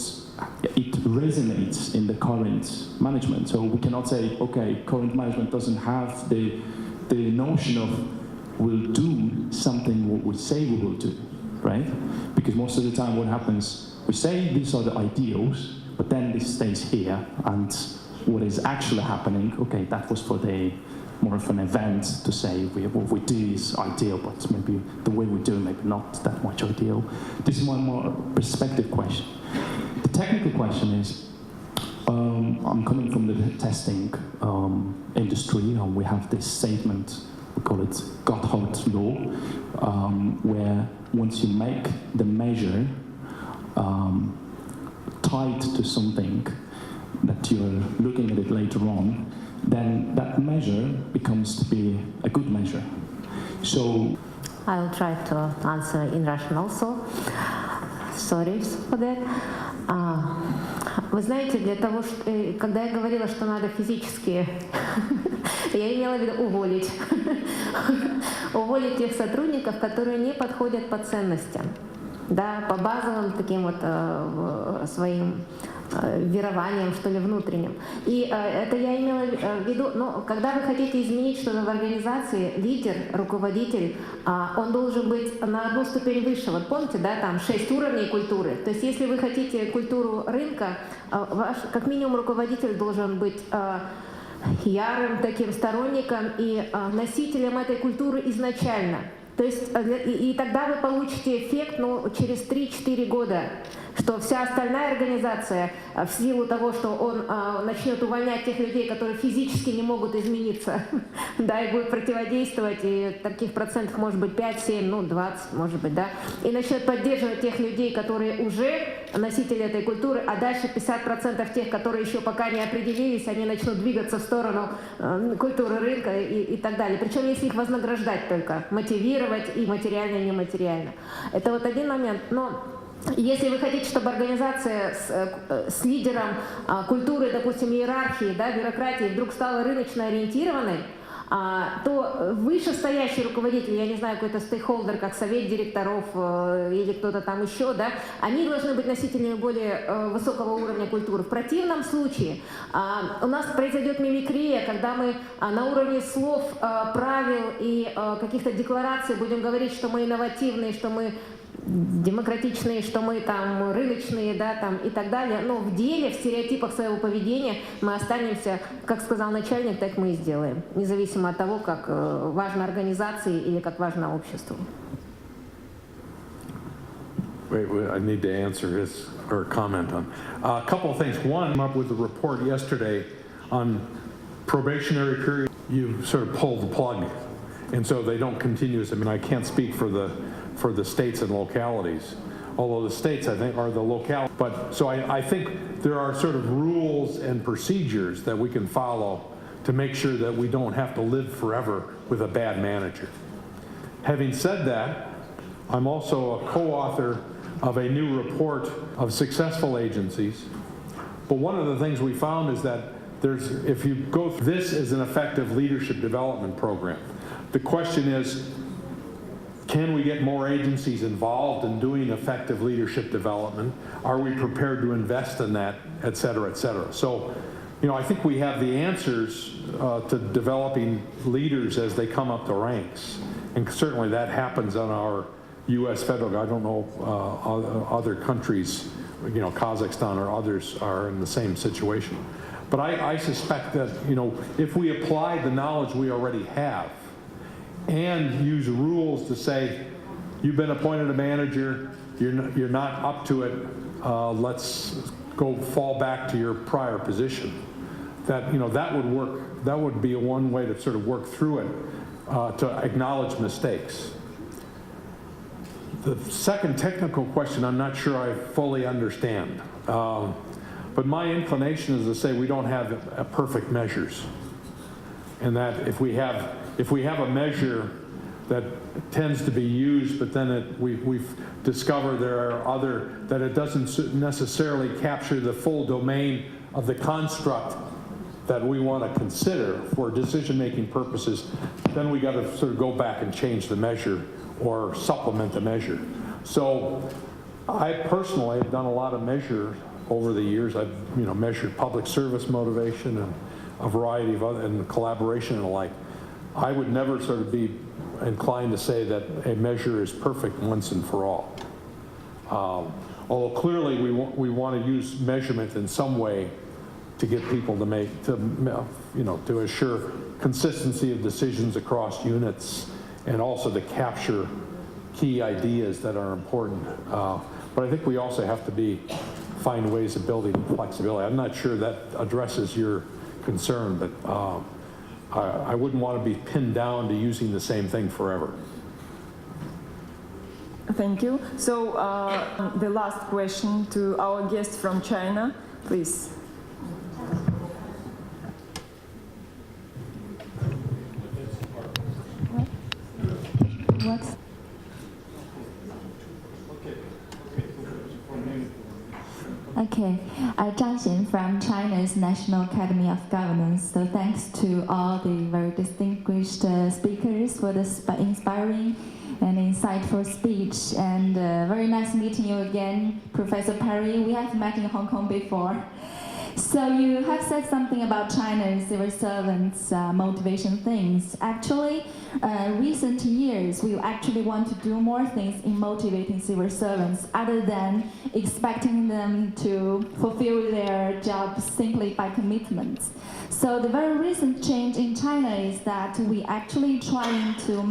Speaker 8: it resonates in the current management. So we cannot say, okay, current management doesn't have the notion of we'll do something what we say we will do, right? Because most of the time what happens, we say these are the ideals, but then this stays here, and what is actually happening, okay, that was for the more of an event to say what we do is ideal, but maybe the way we do it maybe not that much ideal. This is one more perspective question. The technical question is, I'm coming from the testing industry, and we have this statement we call it Gotthard law, where once you make the measure tied to something that you're looking at it later on, then that measure becomes to be a good measure. So
Speaker 5: I will try to answer in Russian also. Sorry for that. Вы знаете, для того, что, когда я говорила, что надо физически, я имела в виду уволить. Уволить тех сотрудников, которые не подходят по ценностям, да, по базовым таким вот своим верованиям, что ли, внутренним. И это я имела в виду, но когда вы хотите изменить что-то в организации, лидер, руководитель, он должен быть на одну ступень выше. Вот помните, да, там 6 уровней культуры. То есть если вы хотите культуру рынка, ваш, как минимум, руководитель должен быть ярым таким сторонником и носителем этой культуры изначально. То есть, и тогда вы получите эффект, ну, через 3-4 года, что вся остальная организация, в силу того, что он начнет увольнять тех людей, которые физически не могут измениться, да, и будет противодействовать, и таких процентов может быть 5, 7, ну, 20, может быть, да, и начнет поддерживать тех людей, которые уже носители этой культуры, а дальше 50% тех, которые еще пока не определились, они начнут двигаться в сторону культуры рынка и так далее. Причем если их вознаграждать только, мотивировать и материально, и нематериально. Это вот один момент. Но если вы хотите, чтобы организация с лидером культуры, допустим, иерархии, да, бюрократии вдруг стала рыночно ориентированной, то вышестоящий руководитель, я не знаю, какой-то стейкхолдер, как совет директоров или кто-то там еще, да, они должны быть носителями более высокого уровня культуры. В противном случае у нас произойдет мимикрия, когда мы на уровне слов, правил и каких-то деклараций будем говорить, что мы инновативные, что мы демократичные, что мы там рыночные, да, там и так далее, но в деле, в стереотипах своего поведения мы останемся, как сказал начальник, так мы и сделаем, независимо от того, как важно организации или как важно обществу.
Speaker 6: Wait, I need to answer his or comment on a couple of things. One, I'm up with a report yesterday on probationary period. You sort of pull the plug, and so they don't continue. I mean, I can't speak for the states and localities, although the states, I think, are the locale. But so I think there are sort of rules and procedures that we can follow to make sure that we don't have to live forever with a bad manager. Having said that, I'm also a co-author of a new report of successful agencies. But one of the things we found is that if you go through, this is an effective leadership development program. The question is, can we get more agencies involved in doing effective leadership development? Are we prepared to invest in that, et cetera, et cetera? So, you know, I think we have the answers to developing leaders as they come up the ranks. And certainly that happens on our U.S. federal, I don't know other countries, you know, Kazakhstan or others are in the same situation. But I suspect that, you know, if we apply the knowledge we already have and use rules to say, you've been appointed a manager, you're not up to it, let's go fall back to your prior position. That, you know, that would work, that would be one way to sort of work through it, to acknowledge mistakes. The second technical question, I'm not sure I fully understand. But my inclination is to say we don't have perfect measures. And that if we have a measure that tends to be used, but then we've discovered there are that it doesn't necessarily capture the full domain of the construct that we want to consider for decision-making purposes, then we got to sort of go back and change the measure or supplement the measure. So I personally have done a lot of measure over the years. I've, you know, measured public service motivation and a variety of other, and collaboration and the like. I would never sort of be inclined to say that a measure is perfect once and for all. Although clearly we want to use measurement in some way to get people to assure consistency of decisions across units and also to capture key ideas that are important. But I think we also have to find ways of building flexibility. I'm not sure that addresses your concern, but I wouldn't want to be pinned down to using the same thing forever.
Speaker 2: Thank you. So the last question to our guest from China, please.
Speaker 9: What? Okay, Zhang Xin from China's National Academy of Governance. So thanks to all the very distinguished speakers for this inspiring and insightful speech. And very nice meeting you again, Professor Perry. We have met in Hong Kong before. So you have said something about China's civil servants' motivation things. Actually, recent years, we actually want to do more things in motivating civil servants other than expecting them to fulfill their jobs simply by commitments. So the very recent change in China is that we actually trying to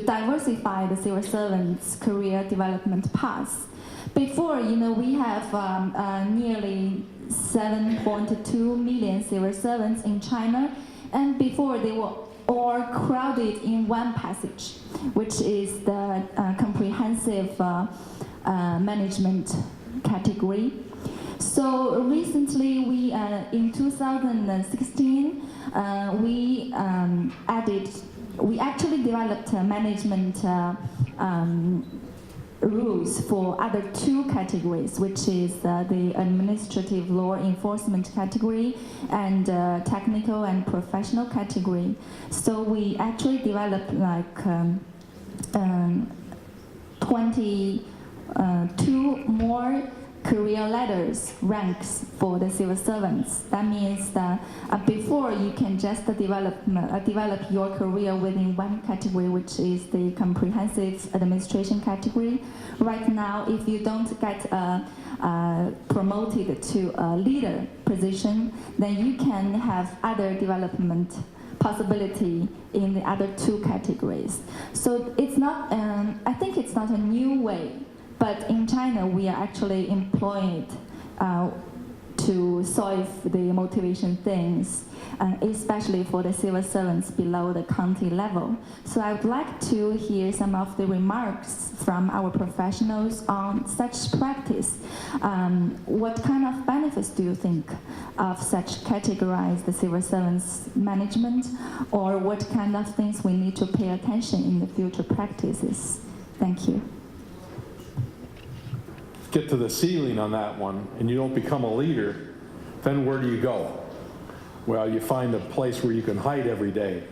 Speaker 9: diversify the civil servants' career development paths. Before, we have nearly 7.2 million civil servants in China, and before they were all crowded in one passage, which is the comprehensive management category. So recently, we in 2016, we actually developed management rules for other two categories, which is the administrative law enforcement category and technical and professional category. So we actually developed like 22 more career ladders, ranks for the civil servants. That means that before you can just develop your career within one category, which is the comprehensive administration category. Right now, if you don't get promoted to a leader position, then you can have other development possibility in the other two categories. So it's not, I think it's not a new way. But in China, we are actually employed to solve the motivation things, especially for the civil servants below the county level. So I would like to hear some of the remarks from our professionals on such practice. What kind of benefits do you think of such categorized the civil servants management, or what kind of things we need to pay attention in the future practices? Thank you.
Speaker 6: Get to the ceiling on that one and you don't become a leader, then where do you go? Well, you find a place where you can hide every day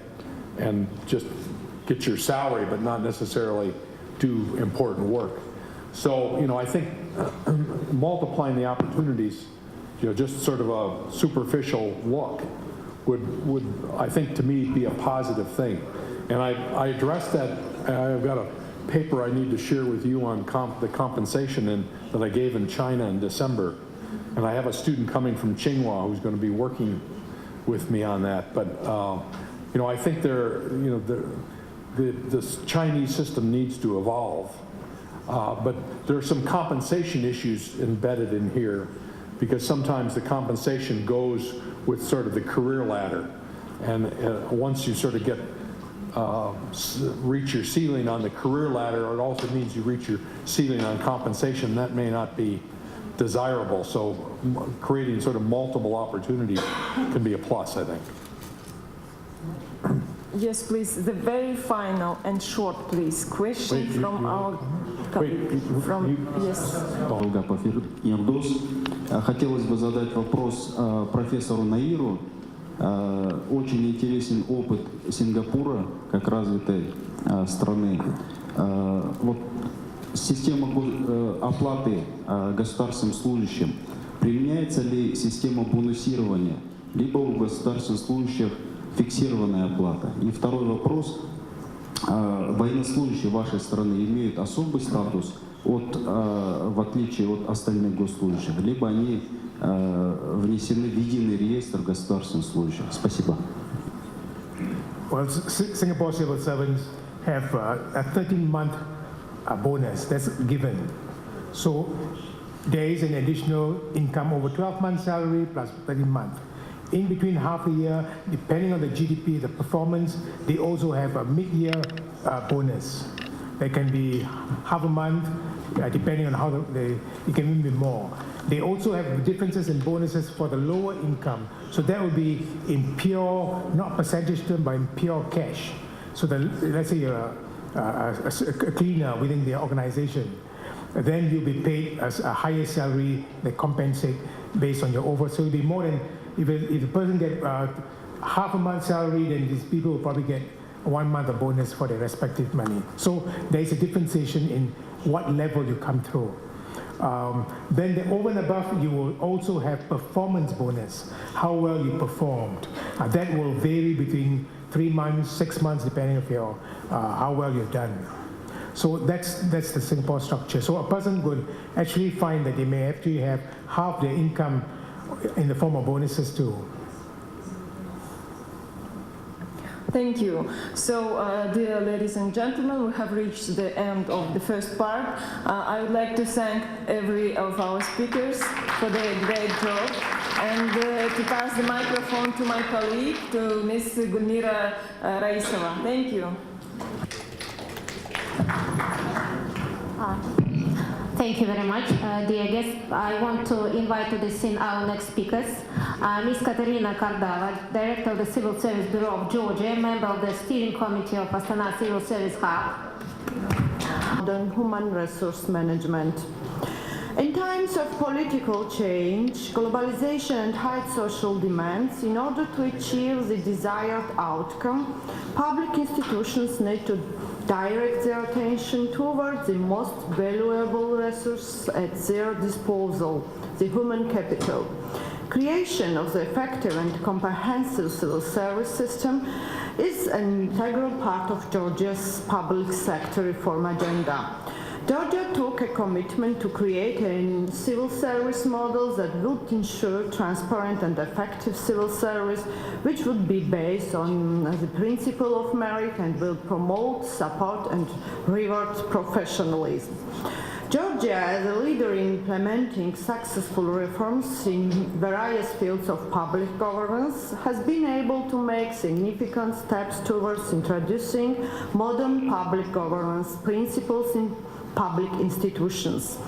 Speaker 6: and just get your salary but not necessarily do important work. So, I think multiplying the opportunities, just sort of a superficial look would I think to me be a positive thing. And I addressed that. I've got a paper I need to share with you on the compensation that I gave in China in December. And I have a student coming from Tsinghua who's going to be working with me on that. But, I think this Chinese system needs to evolve. But there are some compensation issues embedded in here because sometimes the compensation goes with sort of the career ladder. And once you sort of get reach your ceiling on the career ladder, it also means you reach your ceiling on compensation. That may not be desirable. So creating sort of multiple opportunities can be a plus, I think.
Speaker 2: Yes, please. The very final and short, please. Question from our colleague. Yes.
Speaker 10: Хотелось бы задать вопрос профессору Наиру. Очень интересен опыт Сингапура, как развитой страны. Вот система оплаты государственным служащим, применяется ли система бонусирования, либо у государственных служащих фиксированная оплата? И второй вопрос. Военнослужащие вашей страны имеют особый статус, в отличие от остальных госслужащих, либо они внесены в единый реестр государственных служащих? Спасибо.
Speaker 1: Well, Singapore civil servants have a 13-month bonus that's given. So there is an additional income over 12 months salary plus 13 months. in between half a year, depending on the GDP, the performance, they also have a mid-year bonus. They can be half a month, depending on how it can even be more. They also have differences in bonuses for the lower income. So that will be in pure, not percentage term, but in pure cash. So let's say you're a cleaner within the organization, then you'll be paid as a higher salary that compensate based on your over. So it'll be more than, if the person get half a month's salary, then these people will probably get 1 month of bonus for their respective money. So there is a differentiation in what level you come through. Then the over and above, you will also have performance bonus, how well you performed. That will vary between 3 months, 6 months, depending on how well you've done. So that's the Singapore structure. So a person would actually find that they may actually have half their income in the form of bonuses too.
Speaker 2: Thank you. So, dear ladies and gentlemen, we have reached the end of the first part. I would like to thank every of our speakers for their great job, and to pass the microphone to my colleague, to Ms. Gulmira Raisova. Thank you.
Speaker 5: Thank you very much. Dear guests, I want to invite to the scene our next speakers. Ms. Katerina Kardava, Director of the Civil Service Bureau of Georgia, member of the Steering Committee of Astana Civil Service Hub.
Speaker 11: On human resource management. In times of political change, globalization and high social demands, in order to achieve the desired outcome, public institutions need to direct their attention towards the most valuable resource at their disposal, the human capital. Creation of the effective and comprehensive civil service system is an integral part of Georgia's public sector reform agenda. Georgia took a commitment to create a civil service model that would ensure transparent and effective civil service, which would be based on the principle of merit and will promote, support, and reward professionalism. Georgia, as a leader in implementing successful reforms in various fields of public governance, has been able to make significant steps towards introducing modern public governance principles in public institutions.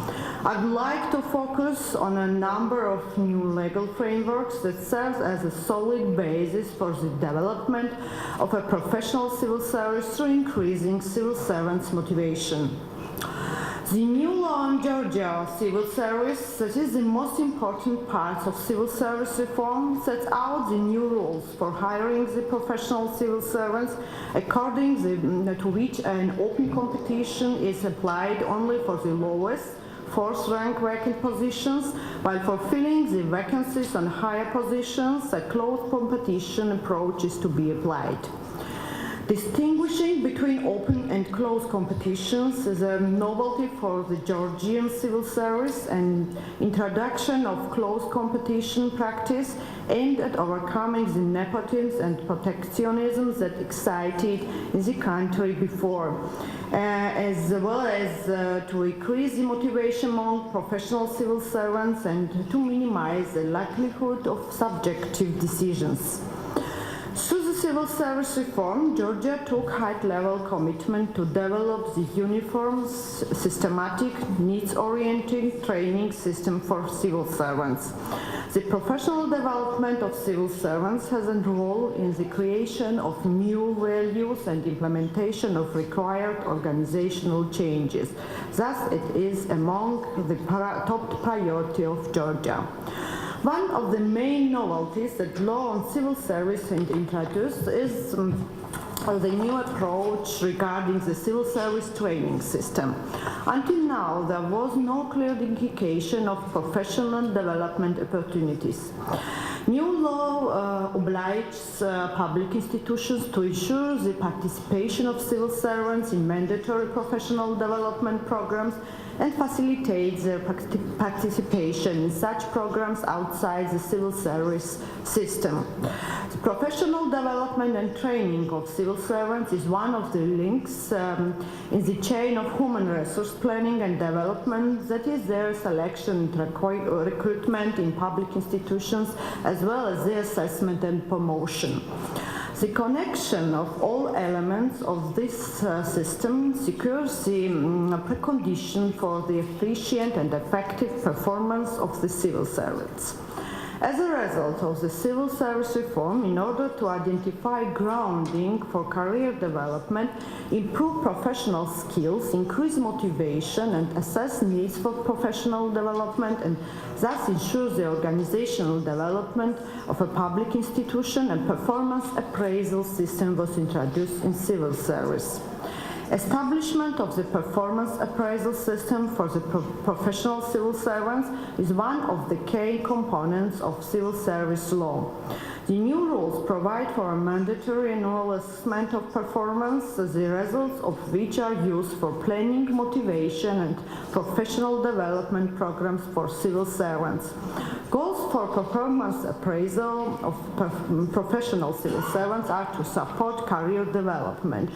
Speaker 11: I'd like to focus on a number of new legal frameworks that serve as a solid basis for the development of a professional civil service through increasing civil servants' motivation. The new law in Georgia civil service, that is the most important part of civil service reform, sets out the new rules for hiring the professional civil servants, according to which an open competition is applied only for the lowest fourth rank vacant positions, while for filling the vacancies on higher positions, a closed competition approach is to be applied. Distinguishing between open and closed competitions is a novelty for the Georgian civil service, and introduction of closed competition practice aimed at overcoming the nepotism and protectionism that existed in the country before, as well as to increase the motivation among professional civil servants and to minimize the likelihood of subjective decisions. Through the civil service reform, Georgia took high-level commitment to develop the uniform, systematic, needs-oriented training system for civil servants. The professional development of civil servants has a role in the creation of new values and implementation of required organizational changes. Thus, it is among the top priority of Georgia. One of the main novelties that law on civil service introduced is the new approach regarding the civil service training system. Until now, there was no clear indication of professional development opportunities. New law obliges public institutions to ensure the participation of civil servants in mandatory professional development programs and facilitates their participation in such programs outside the civil service system. The professional development and training of civil servants is one of the links in the chain of human resource planning and development, that is their selection and recruitment in public institutions, as well as their assessment and promotion. The connection of all elements of this system secures the precondition for the efficient and effective performance of the civil servants. As a result of the civil service reform, in order to identify grounding for career development, improve professional skills, increase motivation, and assess needs for professional development, and thus ensure the organizational development of a public institution, and performance appraisal system was introduced in civil service. Establishment of the performance appraisal system for the professional civil servants is one of the key components of civil service law. The new rules provide for a mandatory annual assessment of performance, the results of which are used for planning, motivation, and professional development programs for civil servants. Goals for performance appraisal of professional civil servants are to support career development,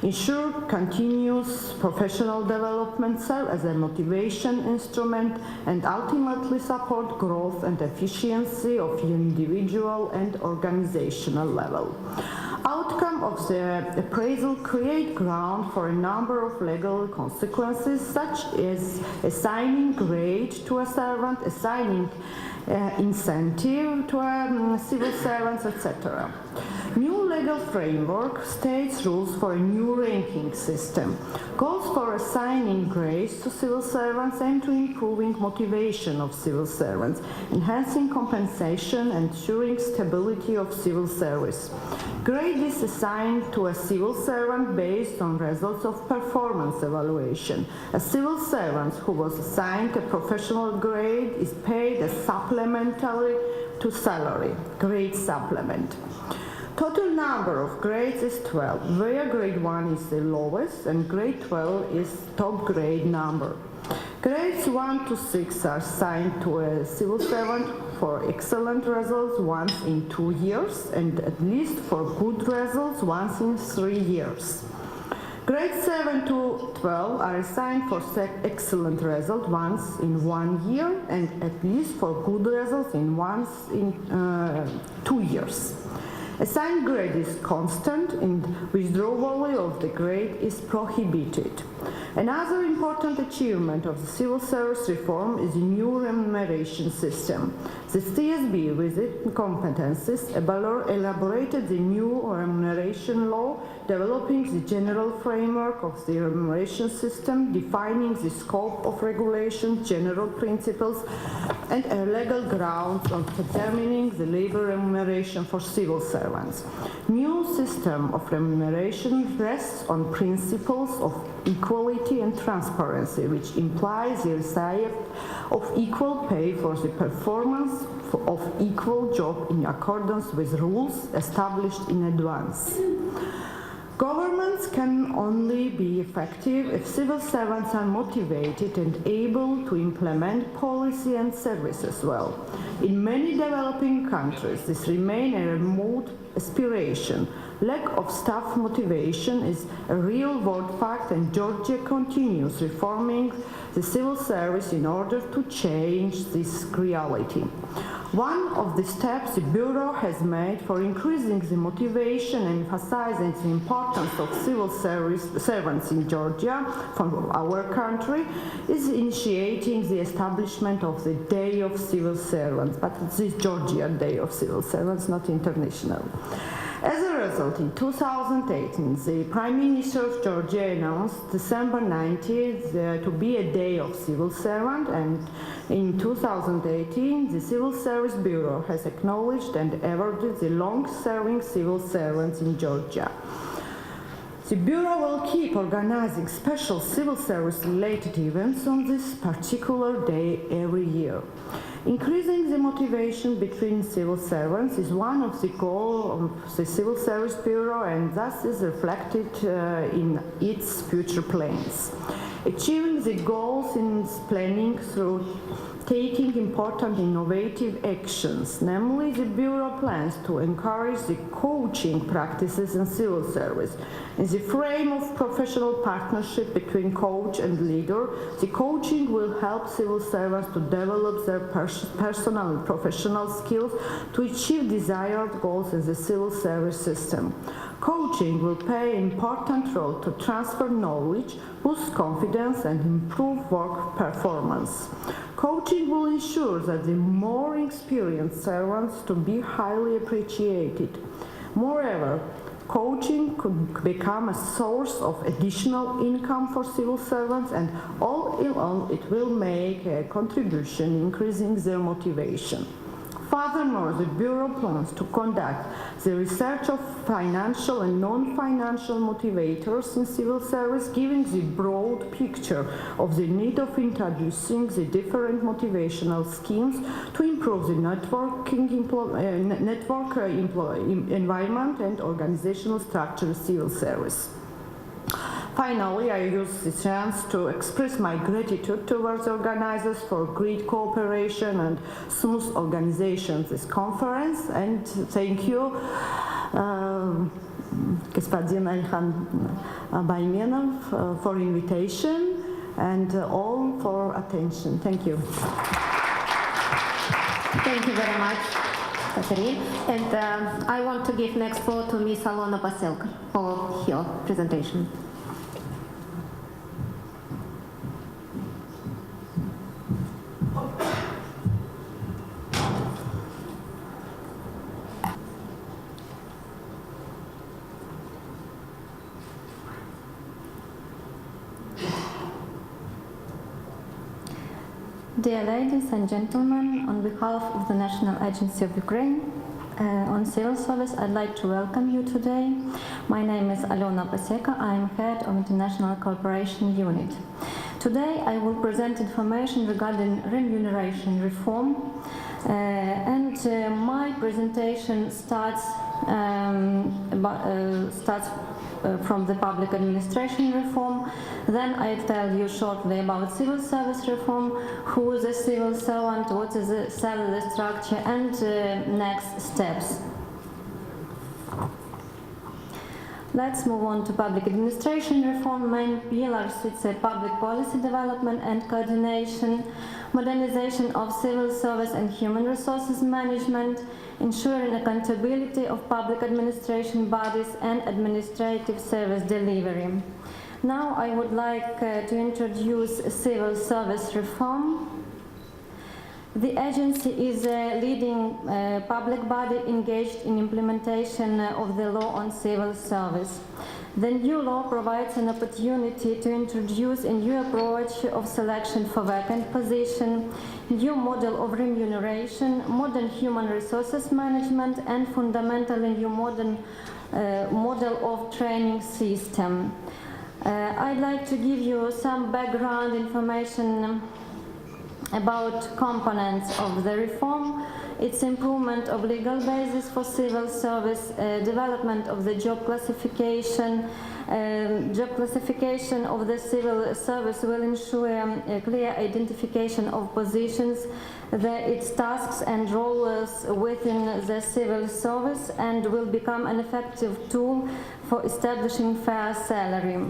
Speaker 11: ensure continuous professional development, serve as a motivation instrument, and ultimately support growth and efficiency of individual and organizational level. Outcome of the appraisal create ground for a number of legal consequences, such as assigning grade to a servant, assigning incentive to a civil servants, etc. New legal framework states rules for a new ranking system. Calls for assigning grades to civil servants aim to improving motivation of civil servants, enhancing compensation, and ensuring stability of civil service. Grade is assigned to a civil servant based on results of performance evaluation. A civil servant who was assigned a professional grade is paid a supplementary to salary, grade supplement. Total number of grades is 12, where grade 1 is the lowest and grade 12 is top grade number. Grades 1 to 6 are assigned to a civil servant for excellent results once in 2 years, and at least for good results once in 3 years. Grades 7 to 12 are assigned for excellent result once in 1 year, and at least for good results once in 2 years. Assigned grade is constant, and withdrawal of the grade is prohibited. Another important achievement of the civil service reform is the new remuneration system. The CSB, with its competences, elaborated the new remuneration law, developing the general framework of the remuneration system, defining the scope of regulation, general principles, and a legal grounds on determining the labor remuneration for civil servants. New system of remuneration rests on principles of equality and transparency, which implies the receipt of equal pay for the performance of equal job in accordance with rules established in advance. Governments can only be effective if civil servants are motivated and able to implement policy and services well. In many developing countries, this remains a remote aspiration. Lack of staff motivation is a real-world fact, and Georgia continues reforming the civil service in order to change this reality. One of the steps the Bureau has made for increasing the motivation and emphasizing the importance of civil servants in Georgia from our country is initiating the establishment of the Day of Civil Servants, but it's the Georgia Day of Civil Servants, not international. As a result, in 2018, the Prime Minister of Georgia announced December 19th to be a Day of Civil Servant, and in 2018, the Civil Service Bureau has acknowledged and awarded the long-serving civil servants in Georgia. The Bureau will keep organizing special civil service-related events on this particular day every year. Increasing the motivation between civil servants is one of the goals of the Civil Service Bureau, and thus is reflected in its future plans. achieving the goals in planning through taking important innovative actions. Namely, the Bureau plans to encourage the coaching practices in civil service. In the frame of professional partnership between coach and leader, the coaching will help civil servants to develop their personal and professional skills to achieve desired goals in the civil service system. Coaching will play an important role to transfer knowledge, boost confidence, and improve work performance. Coaching will ensure that the more experienced servants to be highly appreciated. Moreover, coaching could become a source of additional income for civil servants, and all in all it will make a contribution increasing their motivation. Furthermore, the Bureau plans to conduct the research of financial and non-financial motivators in civil service, giving the broad picture of the need of introducing the different motivational schemes to improve the environment and organizational structure of civil service. Finally, I use this chance to express my gratitude towards organizers for great cooperation and smooth organization of this conference, and thank you, Господин Альхан Байменов, for invitation, and all for attention. Thank you.
Speaker 5: Thank you very much, Katerina. And I want to give next floor to Ms. Alona Paselka for her presentation.
Speaker 9: Dear ladies and gentlemen, on behalf of the National Agency of Ukraine on Civil Service, I'd like to welcome you today. My name is Alona Paseka. I am head of International Cooperation Unit. Today I will present information regarding remuneration reform, and my presentation starts from the public administration reform. Then I tell you shortly about civil service reform, who is a civil servant, what is the salary structure, and next steps. Let's move on to public administration reform. Main pillars, it's a public policy development and coordination, modernization of civil service and human resources management, ensuring accountability of public administration bodies and administrative service delivery. Now I would like to introduce civil service reform. The agency is a leading public body engaged in implementation of the law on civil service. The new law provides an opportunity to introduce a new approach of selection for vacant position, new model of remuneration, modern human resources management, and fundamentally new modern model of training system. I'd like to give you some background information about components of the reform. Its improvement of legal basis for civil service, development of the job classification. Job classification of the civil service will ensure a clear identification of positions, its tasks and roles within the civil service, and will become an effective tool for establishing fair salary.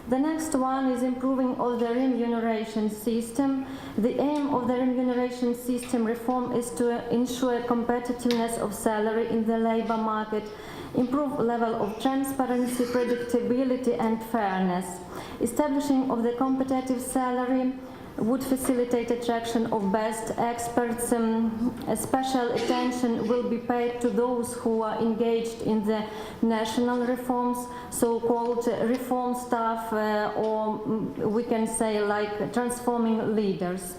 Speaker 9: The next one is improving of the remuneration system. The aim of the remuneration system reform is to ensure competitiveness of salary in the labor market, improve level of transparency, predictability and fairness. Establishing of the competitive salary would facilitate attraction of best experts. Special attention will be paid to those who are engaged in the national reforms, so-called reform staff, or we can say like transforming leaders.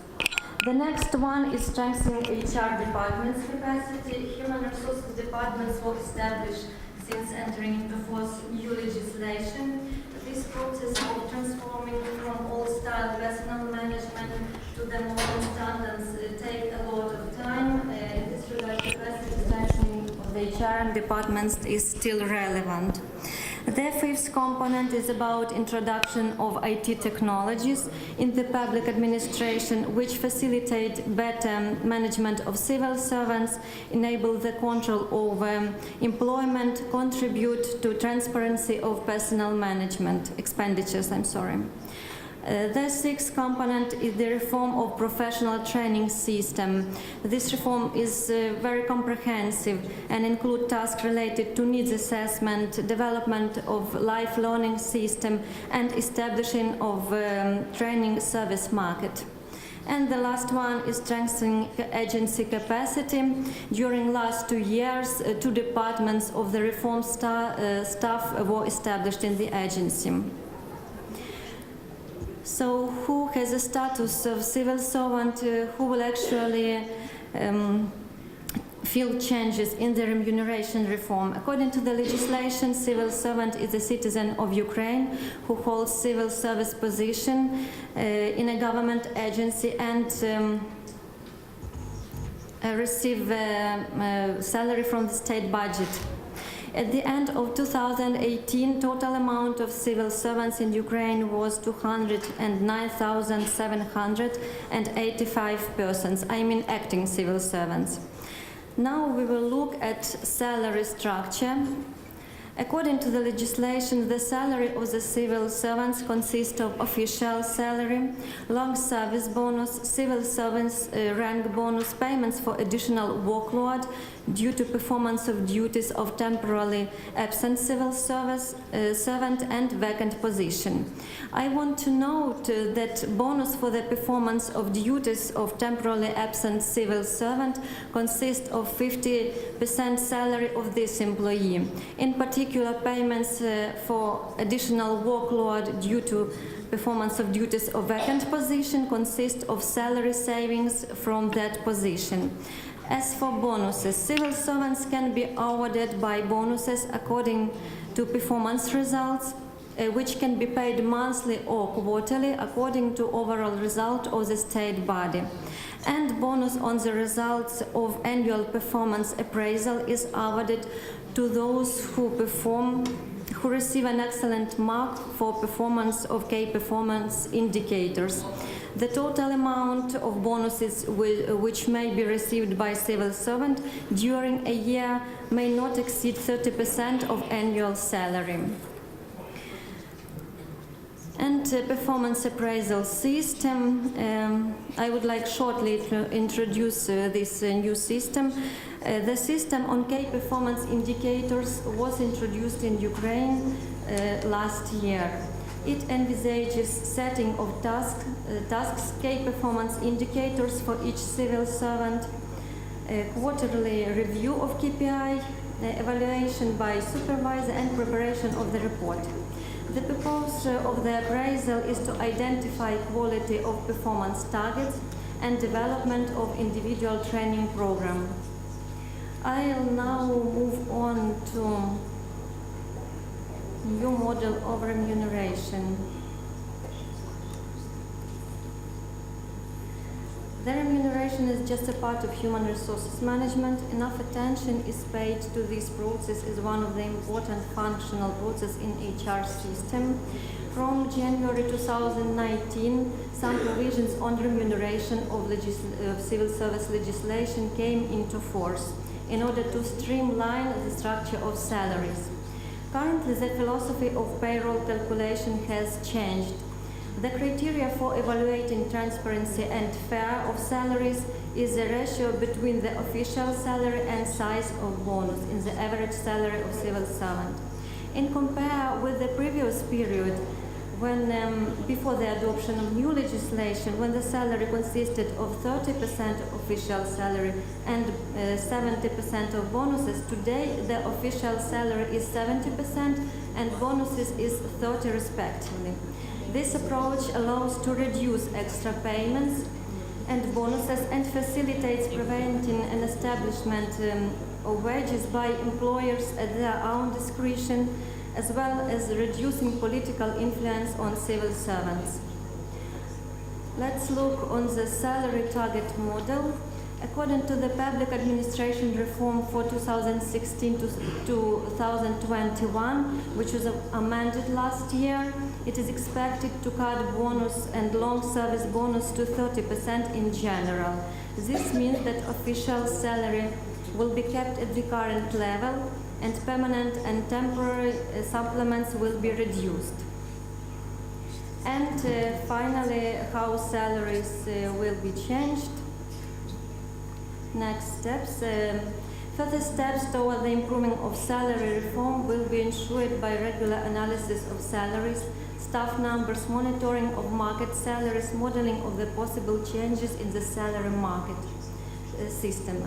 Speaker 9: The next one is strengthening HR departments' capacity. Human resources departments were established since entering into force new legislation. This process of transforming from old-style personnel management to the modern standards take a lot of time. In this regard, capacity strengthening of the HR departments is still relevant.
Speaker 12: The fifth component is about introduction of IT technologies in the public administration, which facilitate better management of civil servants, enable the control over employment, contribute to transparency of personal management expenditures. The sixth component is the reform of professional training system. This reform is very comprehensive and includes tasks related to needs assessment, development of life learning system, and establishing of training service market. And the last one is strengthening agency capacity. During last 2 years, 2 departments of the reform staff were established in the agency. So who has a status of civil servant, who will actually feel changes in the remuneration reform? According to the legislation, civil servant is a citizen of Ukraine who holds civil service position in a government agency and receive salary from the state budget. At the end of 2018, total amount of civil servants in Ukraine was 209,785 persons, acting civil servants. Now we will look at salary structure. According to the legislation, the salary of the civil servants consists of official salary, long service bonus, civil servants rank bonus, payments for additional workload due to performance of duties of temporarily absent civil servant and vacant position. I want to note that bonus for the performance of duties of temporarily absent civil servant consists of 50% salary of this employee. In particular, payments for additional workload due to performance of duties of vacant position consist of salary savings from that position. As for bonuses, civil servants can be awarded by bonuses according to performance results, which can be paid monthly or quarterly according to overall result of the state body. And bonus on the results of annual performance appraisal is awarded to those who receive an excellent mark for performance of key performance indicators. The total amount of bonuses which may be received by civil servant during a year may not exceed 30% of annual salary. And performance appraisal system, I would like shortly to introduce this new system. The system on key performance indicators was introduced in Ukraine last year. It envisages setting of tasks, key performance indicators for each civil servant, a quarterly review of KPI, evaluation by supervisor, and preparation of the report. The purpose of the appraisal is to identify quality of performance targets and development of individual training program. I'll now move on to new model of remuneration. The remuneration is just a part of human resources management. Enough attention is paid to this process as one of the important functional processes in HR system. From January 2019, some provisions on remuneration of civil service legislation came into force in order to streamline the structure of salaries. Currently, the philosophy of payroll calculation has changed. The criteria for evaluating transparency and fair of salaries is the ratio between the official salary and size of bonus in the average salary of civil servant. In compare with the previous period, when before the adoption of new legislation, when the salary consisted of 30% official salary and 70% of bonuses, today the official salary is 70% and bonuses is 30% respectively. This approach allows to reduce extra payments and bonuses and facilitates preventing an establishment of wages by employers at their own discretion, as well as reducing political influence on civil servants. Let's look on the salary target model. According to the public administration reform for 2016 to 2021, which was amended last year, it is expected to cut bonus and long service bonus to 30% in general. This means that official salary will be kept at the current level and permanent and temporary supplements will be reduced. And finally, how salaries will be changed. Next steps. Further steps toward the improvement of salary reform will be ensured by regular analysis of salaries, staff numbers, monitoring of market salaries, modeling of the possible changes in the salary market system.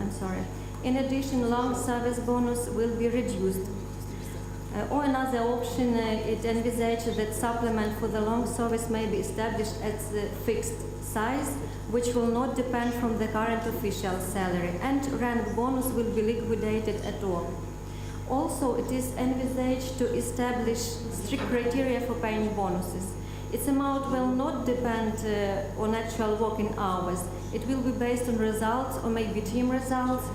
Speaker 12: In addition, long service bonus will be reduced. Or another option, it envisages that supplement for the long service may be established at the fixed size, which will not depend from the current official salary, and rank bonus will be liquidated at all. Also, it is envisaged to establish strict criteria for paying bonuses. Its amount will not depend on actual working hours. It will be based on results or maybe team results.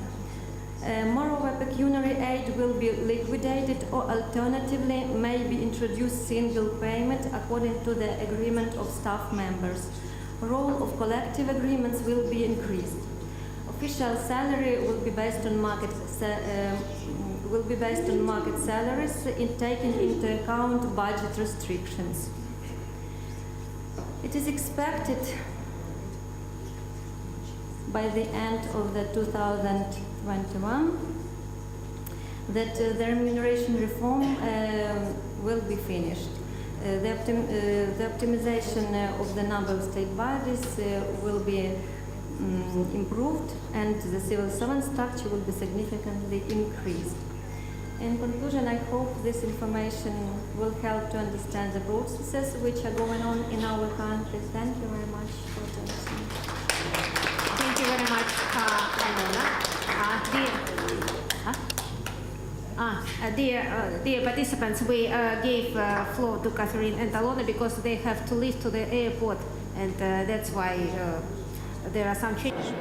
Speaker 12: Moreover, pecuniary aid will be liquidated or alternatively may be introduced single payment according to the agreement of staff members. Role of collective agreements will be increased. Official salary will be based on market salaries taking into account budget restrictions. It is expected by the end of the 2021 that the remuneration reform will be finished. The optimization of the number of state bodies will be improved and the civil servant structure will be significantly increased. In conclusion, I hope this information will help to understand the processes which are going on in our country. Thank you very much for listening.
Speaker 5: Thank you very much, Alona. Dear participants, we gave floor to Catherine and Alona because they have to leave to the airport, and that's why there are some changes.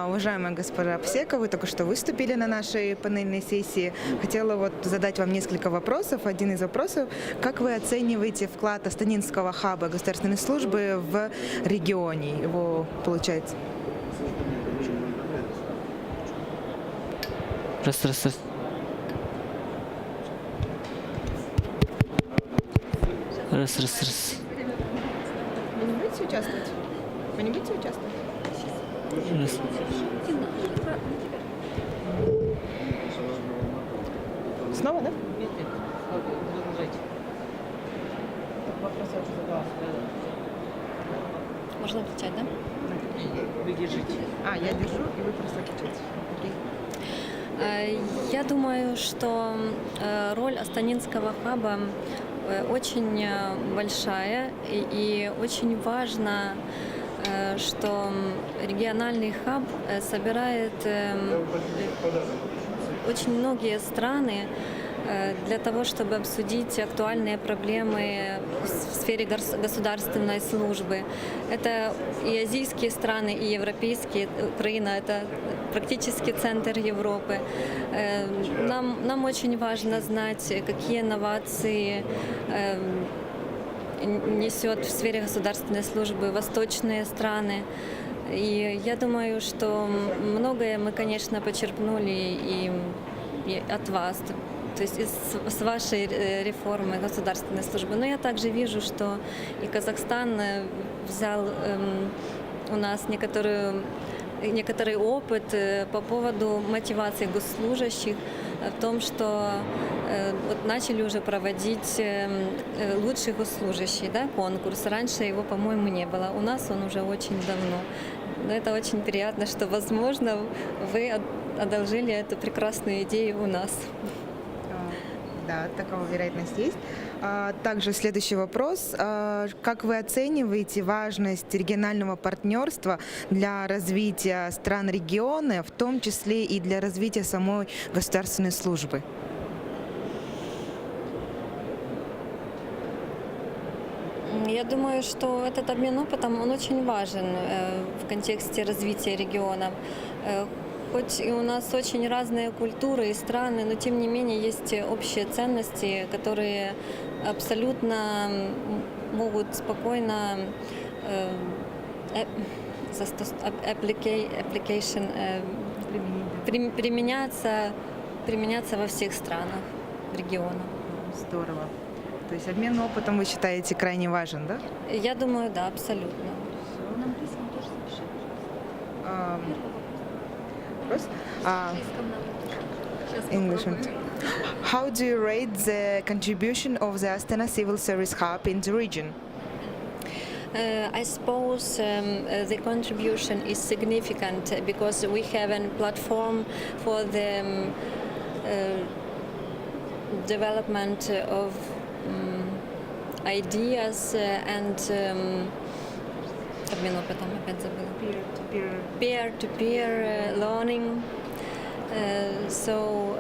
Speaker 13: Уважаемая госпожа Псека, вы только что выступили на нашей панельной сессии. Хотела задать вам несколько вопросов. Один из вопросов: как вы оцениваете вклад Астанинского хаба государственной службы в регионе? Его получается?
Speaker 14: Раз.
Speaker 13: Вы не будете участвовать? Вы не будете участвовать? Снова, да? Нет. Продолжайте. Вопрос я уже задала.
Speaker 12: Можно отвечать, да?
Speaker 13: Вы держите. Я держу, и вы просто отвечаете.
Speaker 12: Я думаю, что роль Астанинского хаба очень большая и очень важно, что региональный хаб собирает очень многие страны для того, чтобы обсудить актуальные проблемы в сфере государственной службы. Это и азийские страны, и европейские. Украина — это практически центр Европы. Нам очень важно знать, какие инновации несет в сфере государственной службы восточные страны. И я думаю, что многое мы, конечно, почерпнули и от вас, то есть с вашей реформы государственной службы. Но я также вижу, что и Казахстан взял у нас некоторый опыт по поводу мотивации госслужащих, в том, что начали уже проводить лучших госслужащих, конкурс. Раньше его, по-моему, не было. У нас он уже очень давно. Но это очень приятно, что, возможно, вы одолжили эту прекрасную идею у нас.
Speaker 13: Да, такая вероятность есть. Также следующий вопрос. Как вы оцениваете важность регионального партнерства для развития стран региона, в том числе и для развития самой государственной службы?
Speaker 12: Я думаю, что этот обмен опытом, он очень важен в контексте развития региона. Хоть и у нас очень разные культуры и страны, но тем не менее есть общие ценности, которые абсолютно могут спокойно применяться во всех странах региона.
Speaker 13: Здорово. То есть обмен опытом, вы считаете, крайне важен, да?
Speaker 12: Я думаю, да, абсолютно.
Speaker 13: English. How do you rate the contribution of the Astana Civil Service Hub in the region?
Speaker 12: I suppose the contribution is significant because we have a platform for the development of ideas and peer-to-peer learning. So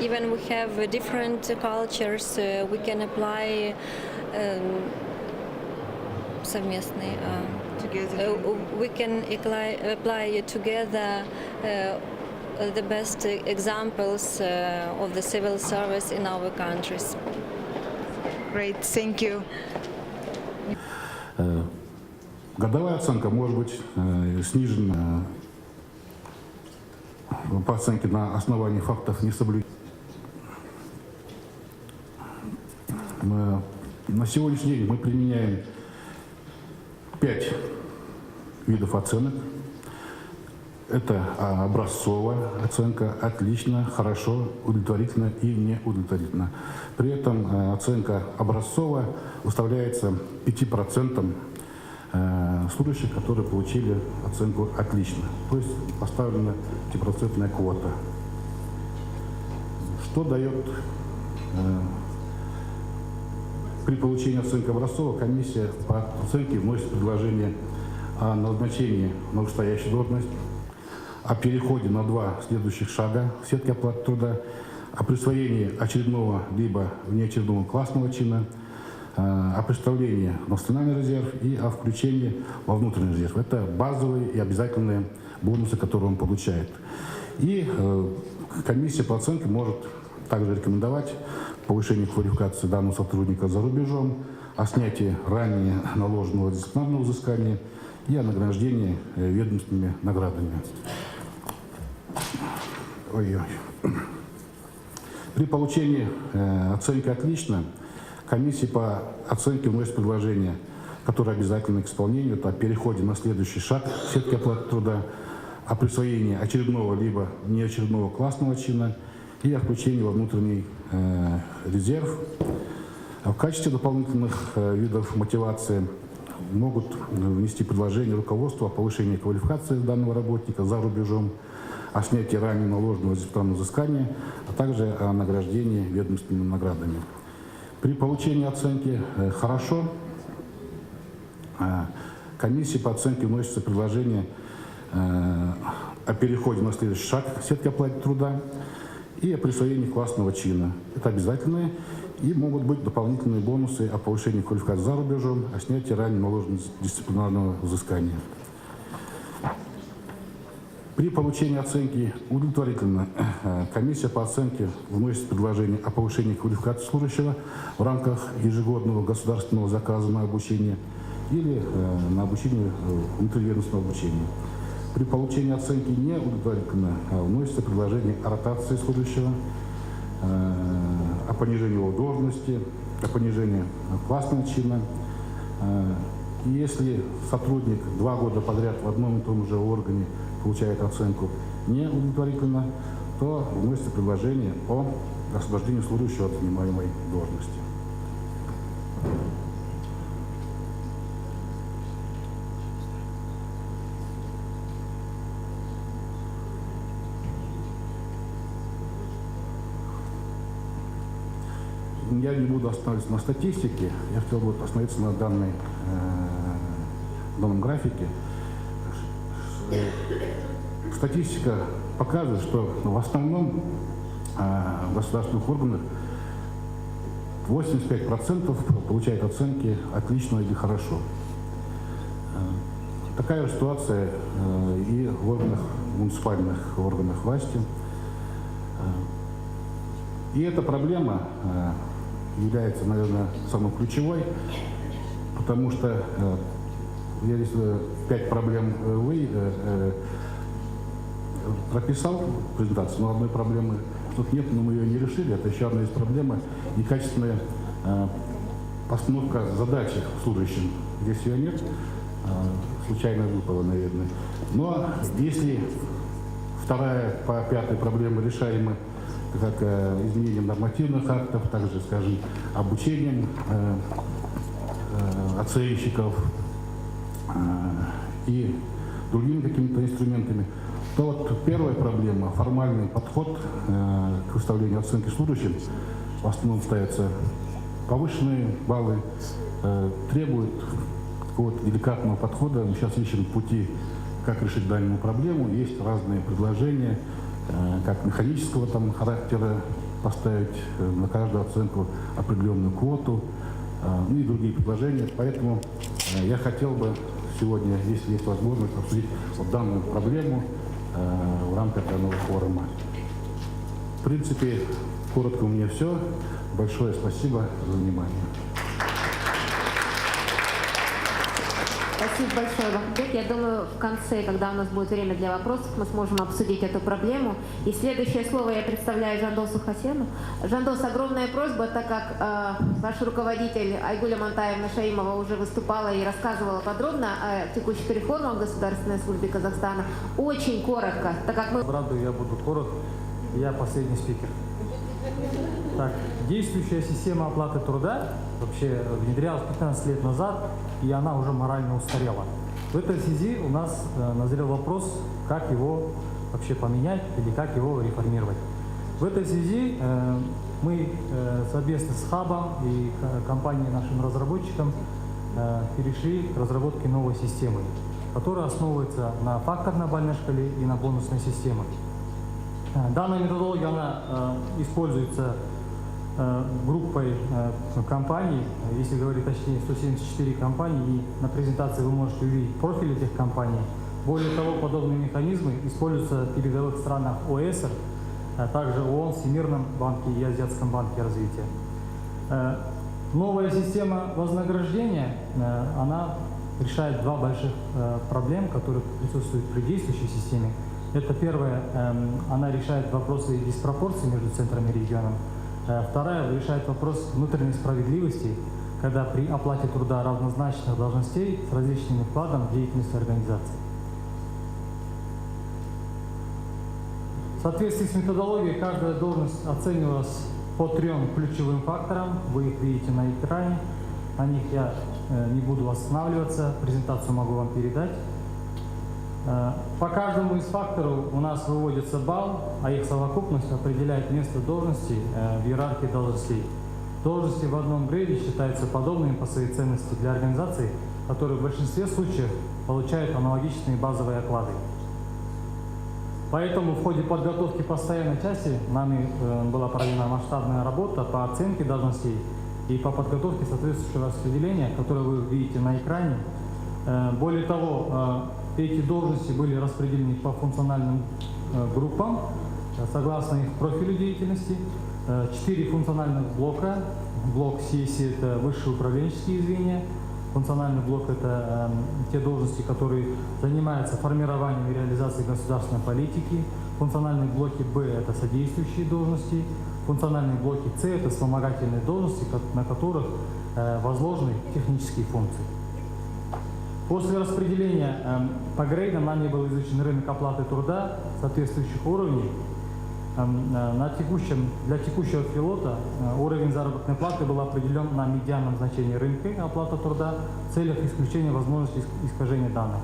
Speaker 12: even we have different cultures, we can apply совместный. We can apply together the best examples of the civil service in our countries.
Speaker 13: Great, thank you.
Speaker 14: Годовая оценка может быть снижена по оценке на основании фактов несоблюдения. На сегодняшний день мы применяем 5 видов оценок. Это образцовая оценка, отлично, хорошо, удовлетворительно и неудовлетворительно. При этом оценка образцовая выставляется 5% служащих, которые получили оценку отлично. То есть поставлена 5% квота. Что дает при получении оценки образцовой комиссия по оценке вносит предложение о назначении на вышестоящую должность, о переходе на 2 следующих шага в сетке оплаты труда, о присвоении очередного либо внеочередного классного чина, о представлении в национальный резерв и о включении во внутренний резерв. Это базовые и обязательные бонусы, которые он получает. И комиссия по оценке может также рекомендовать повышение квалификации данного сотрудника за рубежом, о снятии ранее наложенного дисциплинарного взыскания и о награждении ведомственными наградами. При получении оценки «отлично» комиссия по оценке вносит предложение, которое обязательно к исполнению, это о переходе на следующий шаг в сетке оплаты труда, о присвоении очередного либо неочередного классного чина и о включении во внутренний резерв. В качестве дополнительных видов мотивации могут внести предложение руководству о повышении квалификации данного работника за рубежом, о снятии ранее наложенного дисциплинарного взыскания, а также о награждении ведомственными наградами. При получении оценки «хорошо» комиссии по оценке вносится предложение о переходе на следующий шаг в сетке оплаты труда и о присвоении классного чина. Это обязательные и могут быть дополнительные бонусы о повышении квалификации за рубежом, о снятии ранее наложенного дисциплинарного взыскания. При получении оценки удовлетворительно комиссия по оценке вносит предложение о повышении квалификации служащего в рамках ежегодного государственного заказа на обучение или на обучение внутриведомственного обучения. При получении оценки неудовлетворительно вносится предложение о ротации служащего, о понижении его должности, о понижении классного чина. И если сотрудник 2 года подряд в одном и том же органе получает оценку неудовлетворительно, то вносится предложение о освобождении служащего от занимаемой должности. Я не буду останавливаться на статистике, я хотел бы остановиться на данном графике. Статистика показывает, что в основном в государственных органах 85% получают оценки «отлично» или «хорошо». Такая же ситуация и в органах, муниципальных органах власти. И эта проблема является, наверное, самой ключевой, потому что я здесь 5 проблем прописал в презентации, но одной проблемы тут нет, но мы ее не решили. Это еще одна из проблем — некачественная постановка задачи служащим. Здесь ее нет, случайно выпало, наверное. Но если вторая по 5-й проблема решаема как изменением нормативных актов, также, скажем, обучением оценщиков и другими какими-то инструментами, то вот первая проблема, формальный подход к выставлению оценки служащим, в основном ставятся повышенные баллы, требуют какого-то деликатного подхода. Мы сейчас ищем пути, как решить данную проблему. Есть разные предложения, как механического характера поставить на каждую оценку определенную квоту, ну и другие предложения. Поэтому я хотел бы сегодня, если есть возможность, обсудить вот данную проблему в рамках данного форума. В принципе, коротко у меня все. Большое спасибо за внимание.
Speaker 5: Спасибо большое вам. Я думаю, в конце, когда у нас будет время для вопросов, мы сможем обсудить эту проблему. И следующее слово я представляю Жандосу Хасену. Жандос, огромная просьба, так как ваш руководитель Айгуля Монтаевна Шаимова уже выступала и рассказывала подробно о текущих реформах в государственной службе Казахстана. Очень коротко, так как мы...
Speaker 15: Правда, я буду короток. Я последний спикер. Так, действующая система оплаты труда вообще внедрялась 15 лет назад, и она уже морально устарела. В этой связи у нас назрел вопрос, как его вообще поменять или как его реформировать. В этой связи мы совместно с Хабом и компанией, нашим разработчикам, перешли к разработке новой системы, которая основывается на факторной бальной шкале и на бонусной системе. Данная методология она используется группой компаний, если говорить точнее, 174 компании, и на презентации вы можете увидеть профиль этих компаний. Более того, подобные механизмы используются в передовых странах ОЭСР, а также ООН, Всемирном банке и Азиатском банке развития. Новая система вознаграждения, она решает два больших проблем, которые присутствуют при действующей системе. Это первое, она решает вопросы диспропорции между центрами и регионом. Вторая решает вопрос внутренней справедливости, когда при оплате труда равнозначных должностей с различным вкладом в деятельность организации. В соответствии с методологией каждая должность оценивалась по 3 ключевым факторам. Вы их видите на экране. На них я не буду останавливаться, презентацию могу вам передать. По каждому из факторов у нас выводится балл, а их совокупность определяет место должности в иерархии должностей. Должности в одном грейде считаются подобными по своей ценности для организаций, которые в большинстве случаев получают аналогичные базовые оклады. Поэтому в ходе подготовки постоянной части нами была проведена масштабная работа по оценке должностей и по подготовке соответствующего распределения, которое вы видите на экране. Более того, эти должности были распределены по функциональным группам, согласно их профилю деятельности. 4 функциональных блока. Блок CSE – это высшие управленческие звенья. Функциональный блок – это те должности, которые занимаются формированием и реализацией государственной политики. Функциональные блоки Б – это содействующие должности. Функциональные блоки С – это вспомогательные должности, на которых возложены технические функции. После распределения по грейдам нами был изучен рынок оплаты труда соответствующих уровней. Для текущего пилота уровень заработной платы был определен на медианном значении рынка оплаты труда в целях исключения возможности искажения данных.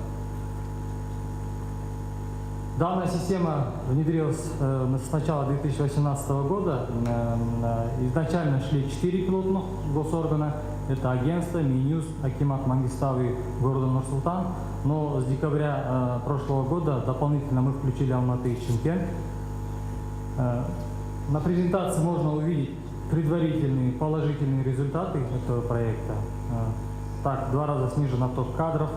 Speaker 15: Данная система внедрилась с начала 2018 года. Изначально шли 4 пилотных госоргана. Это агентство, Минюст, Акимат Мангистау и города Нур-Султан. Но с декабря прошлого года дополнительно мы включили Алматы и Шымкент. На презентации можно увидеть предварительные положительные результаты этого проекта. Так, в 2 раза снижен отток кадров,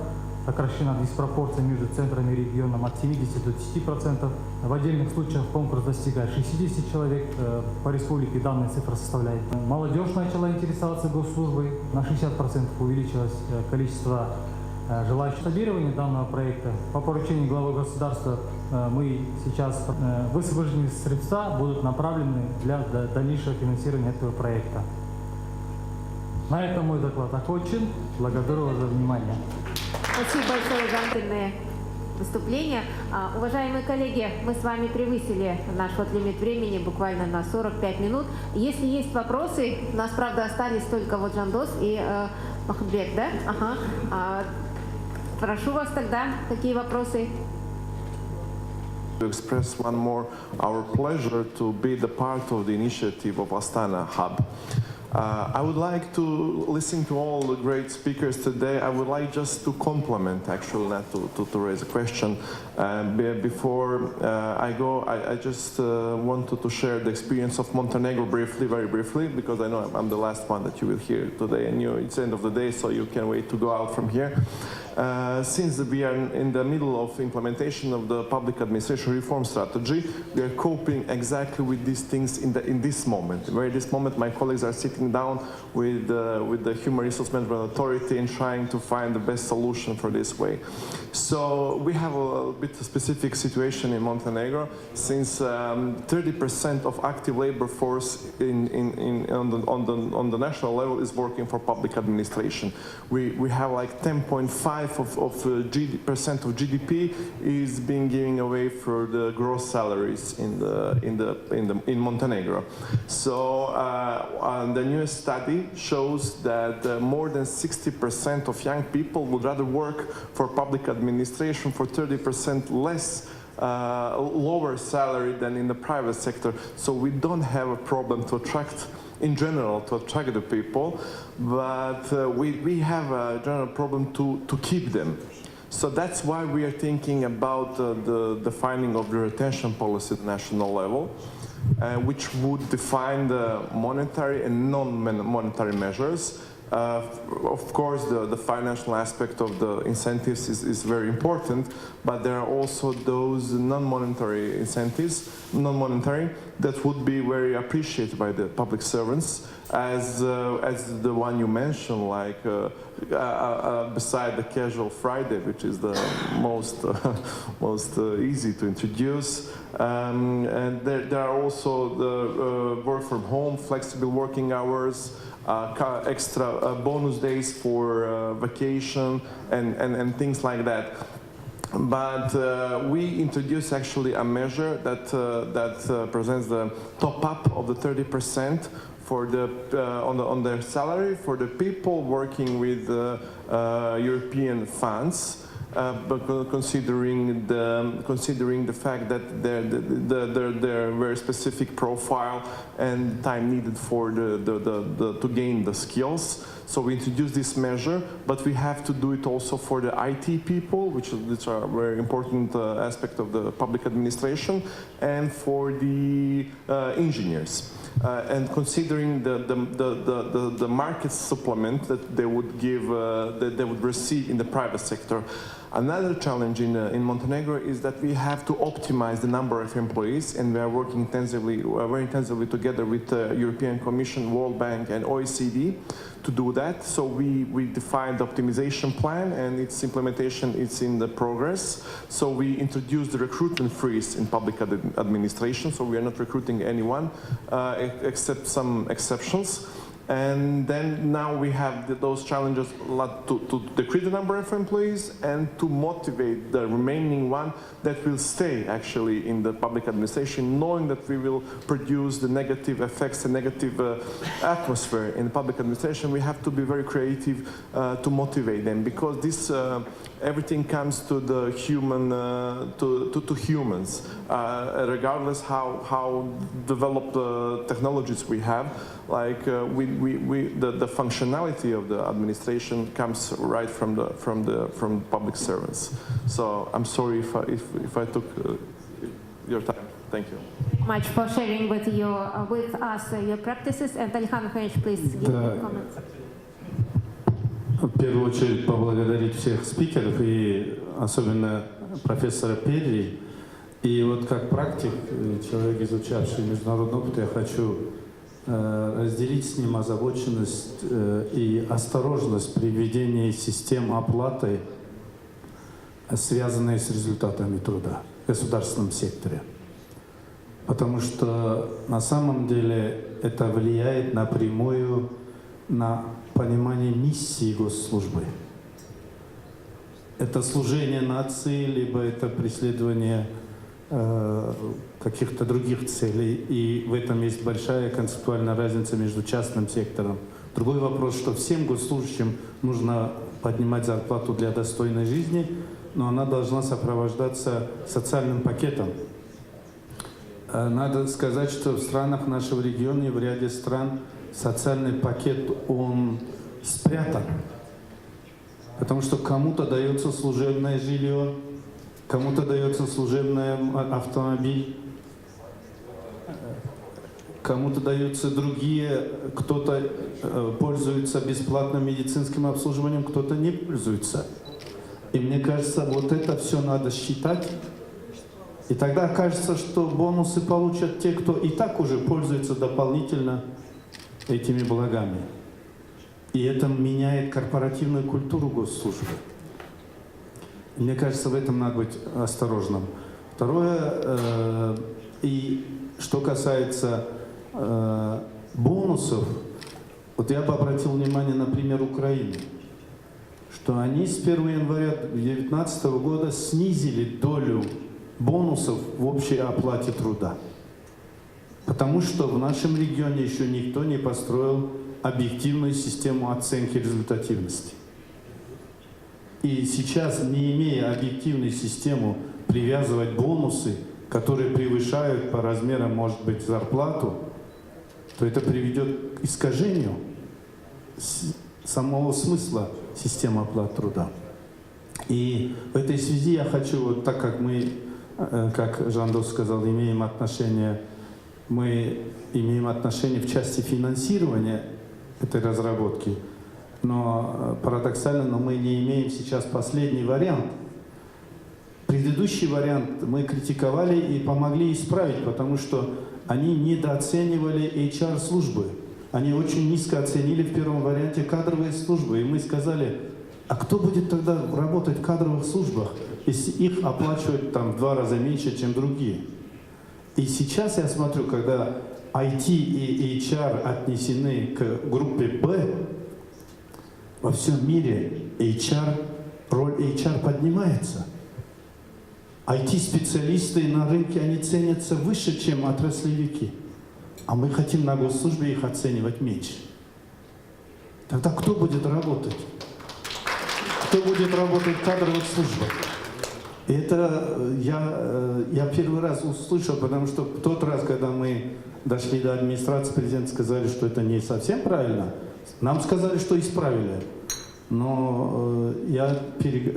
Speaker 15: сокращена диспропорция между центрами и регионом от 70 до 10%. В отдельных случаях конкурс достигает 60 человек. По республике данная цифра составляет. Молодежь начала интересоваться госслужбой. На 60% увеличилось количество желающих. Масштабирование данного проекта по поручению главы государства мы сейчас высвобожденные средства будут направлены для дальнейшего финансирования этого проекта. На этом мой доклад окончен. Благодарю вас за внимание.
Speaker 5: Спасибо большое за длинное выступление. Уважаемые коллеги, мы с вами превысили наш лимит времени буквально на 45 минут. Если есть вопросы, у нас, правда, остались только вот Жандос и Махбек, да? Ага. Прошу вас тогда, какие вопросы?
Speaker 16: To express one more our pleasure to be the part of the initiative of Astana Hub. I would like to listen to all the great speakers today. I would like just to compliment, actually, not to raise a question. Before I go, I just wanted to share the experience of Montenegro briefly, very briefly, because I know I'm the last one that you will hear today, and it's the end of the day, so you can wait to go out from here. Since we are in the middle of implementation of the public administration reform strategy, we are coping exactly with these things in this moment. Where this moment my colleagues are sitting down with the Human Resource Management Authority and trying to find the best solution for this way. So we have a bit of specific situation in Montenegro, since 30% of active labor force on the national level is working for public administration. We have like 10.5% of GDP is being given away for the gross salaries in Montenegro. So the newest study shows that more than 60% of young people would rather work for public administration for 30% less lower salary than in the private sector. So we don't have a problem to attract, in general, to attract the people, but we have a general problem to keep them. So that's why we are thinking about the defining of the retention policy at national level, which would define the monetary and non-monetary measures. Of course, the financial aspect of the incentives is very important, but there are also those non-monetary incentives, that would be very appreciated by the public servants, as the one you mentioned, like beside the casual Friday, which is the most easy to introduce. And there are also the work from home, flexible working hours, extra bonus days for vacation and things like that. But we introduced actually a measure that presents the top up of the 30% for the on their salary for the people working with European funds. But considering the fact that their very specific profile and time needed for to gain the skills, so we introduced this measure, but we have to do it also for the IT people, which are a very important aspect of the public administration, and for the engineers. And considering the market supplement that they would give, that they would receive in the private sector. Another challenge in Montenegro is that we have to optimize the number of employees, and we are working very intensively together with the European Commission, World Bank, and OECD to do that. So we defined the optimization plan, and its implementation is in the progress. So we introduced the recruitment freeze in public administration, so we are not recruiting anyone except some exceptions. And then now we have those challenges to decrease the number of employees and to motivate the remaining one that will stay actually in the public administration, knowing that we will produce the negative effects, the negative atmosphere in the public administration. We have to be very creative to motivate them, because this everything comes to the human, to humans, regardless how developed technologies we have. Like the functionality of the administration comes right from public servants. So I'm sorry if I took your time. Thank you.
Speaker 5: Much for sharing with us your practices. And Alexander Mихайлович, please give your comments.
Speaker 17: В первую очередь поблагодарить всех спикеров и особенно профессора Перри. И вот как практик, человек, изучавший международный опыт, я хочу разделить с ним озабоченность и осторожность при введении систем оплаты, связанные с результатами труда в государственном секторе. Потому что на самом деле это влияет напрямую на понимание миссии госслужбы. Это служение нации, либо это преследование каких-то других целей. И в этом есть большая концептуальная разница между частным сектором. Другой вопрос, что всем госслужащим нужно поднимать зарплату для достойной жизни, но она должна сопровождаться социальным пакетом. Надо сказать, что в странах нашего региона и в ряде стран социальный пакет, он спрятан. Потому что кому-то дается служебное жилье, кому-то дается служебный автомобиль, кому-то даются другие, кто-то пользуется бесплатным медицинским обслуживанием, кто-то не пользуется. И мне кажется, вот это все надо считать. И тогда окажется, что бонусы получат те, кто и так уже пользуется дополнительно этими благами. И это меняет корпоративную культуру госслужбы. Мне кажется, в этом надо быть осторожным. Второе, и что касается бонусов, вот я бы обратил внимание на пример Украины, что они с 1 января 2019 года снизили долю бонусов в общей оплате труда. Потому что в нашем регионе еще никто не построил объективную систему оценки результативности. И сейчас, не имея объективной системы, привязывать бонусы, которые превышают по размерам, может быть, зарплату, то это приведет к искажению самого смысла системы оплаты труда. И в этой связи я хочу, вот так как мы, как Жандос сказал, мы имеем отношение в части финансирования этой разработки, но парадоксально, но мы не имеем сейчас последний вариант. Предыдущий вариант мы критиковали и помогли исправить, потому что они недооценивали HR-службы. Они очень низко оценили в первом варианте кадровые службы. И мы сказали, а кто будет тогда работать в кадровых службах, если их оплачивать там в 2 раза меньше, чем другие? И сейчас я смотрю, когда IT и HR отнесены к группе Б, во всем мире роль HR поднимается. IT-специалисты на рынке, они ценятся выше, чем отраслевики. А мы хотим на госслужбе их оценивать меньше. Тогда кто будет работать? Кто будет работать в кадровых службах? И это я первый раз услышал, потому что в тот раз, когда мы дошли до администрации, президент сказали, что это не совсем правильно. Нам сказали, что исправили. Но я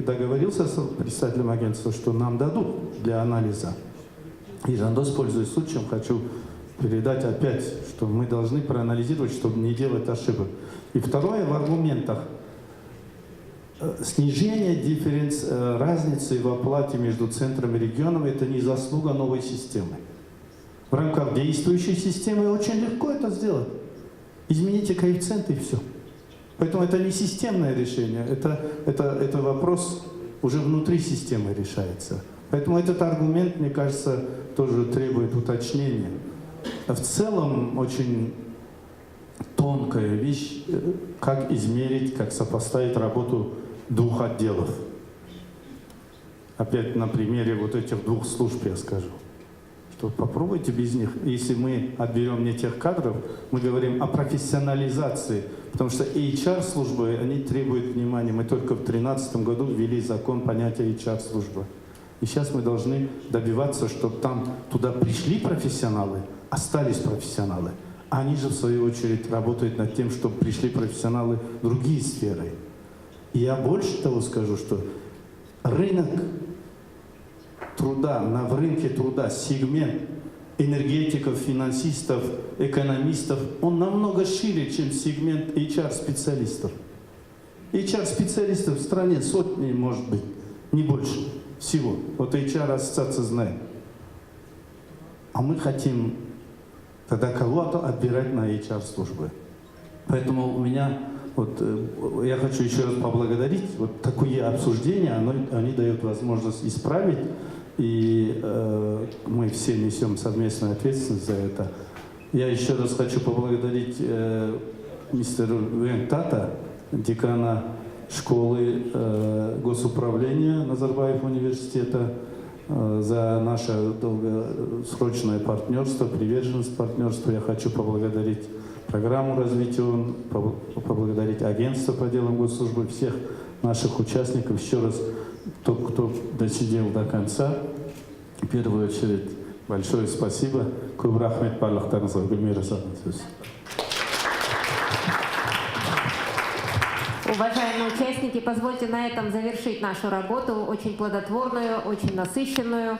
Speaker 17: договорился с представителем агентства, что нам дадут для анализа. И Жандос, пользуясь случаем, хочу передать опять, что мы должны проанализировать, чтобы не делать ошибок. И второе, в аргументах. Снижение разницы в оплате между центром и регионом – это не заслуга новой системы. В рамках действующей системы очень легко это сделать. Измените коэффициенты и все. Поэтому это не системное решение, это вопрос уже внутри системы решается. Поэтому этот аргумент, мне кажется, тоже требует уточнения. В целом очень тонкая вещь, как измерить, как сопоставить работу 2 отделов. Опять на примере вот этих 2 служб я скажу. Что попробуйте без них. Если мы отберем не тех кадров, мы говорим о профессионализации. Потому что HR-службы, они требуют внимания. Мы только в 2013 году ввели закон понятия HR-службы. И сейчас мы должны добиваться, чтобы туда пришли профессионалы, остались профессионалы. А они же, в свою очередь, работают над тем, чтобы пришли профессионалы в другие сферы. И я больше того скажу, что рынок труда, в рынке труда сегмент энергетиков, финансистов, экономистов, он намного шире, чем сегмент HR-специалистов. HR-специалистов в стране сотни, может быть, не больше всего. Вот HR-ассоциация знает. А мы хотим тогда кого-то отбирать на HR-службы. Поэтому у меня, я хочу еще раз поблагодарить. Вот такое обсуждение, они дают возможность исправить. И мы все несем совместную ответственность за это. Я еще раз хочу поблагодарить мистера Вентата, декана школы госуправления Назарбаев университета, за наше долгосрочное партнерство, приверженность партнерству. Я хочу поблагодарить программу развития ООН, поблагодарить агентство по делам госслужбы, всех наших участников. Еще раз, кто досидел до конца, в первую очередь, большое спасибо.
Speaker 5: Уважаемые участники, позвольте на этом завершить нашу работу, очень плодотворную, очень насыщенную,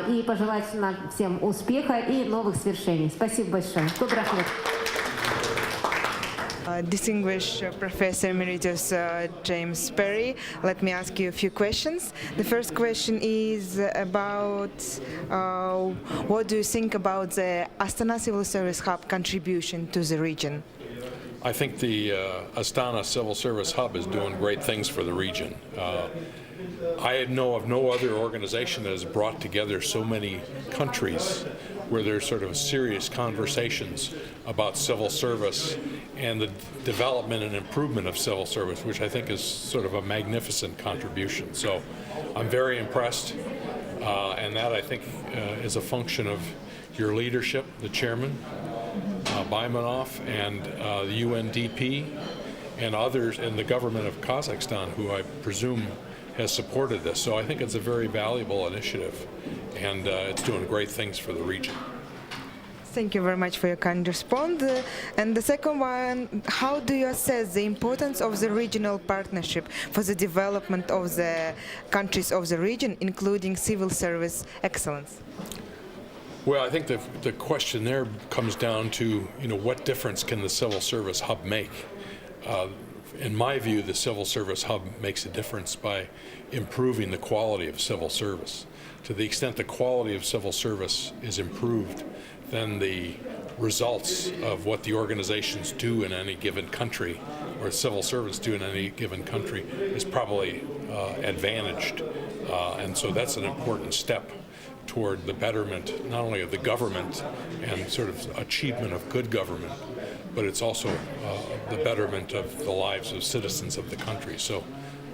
Speaker 5: и пожелать нам всем успеха и новых свершений. Спасибо большое.
Speaker 13: Distinguished Professor Emeritus James Perry, let me ask you a few questions. The first question is about what do you think about the Astana Civil Service Hub contribution to the region?
Speaker 18: I think the Astana Civil Service Hub is doing great things for the region. I know of no other organization that has brought together so many countries where there's sort of serious conversations about civil service and the development and improvement of civil service, which I think is sort of a magnificent contribution. So I'm very impressed, and that I think is a function of your leadership, the chairman, Baimanov, and the UNDP, and others in the government of Kazakhstan, who I presume has supported this. So I think it's a very valuable initiative, and it's doing great things for the region.
Speaker 13: Thank you very much for your kind response. And the second one, how do you assess the importance of the regional partnership for the development of the countries of the region, including civil service excellence?
Speaker 18: Well, I think the question there comes down to, what difference can the Civil Service Hub make? In my view, the Civil Service Hub makes a difference by improving the quality of civil service. To the extent the quality of civil service is improved, then the results of what the organizations do in any given country, or civil servants do in any given country, is probably advantaged. And so that's an important step toward the betterment, not only of the government and sort of achievement of good government, but it's also the betterment of the lives of citizens of the country. So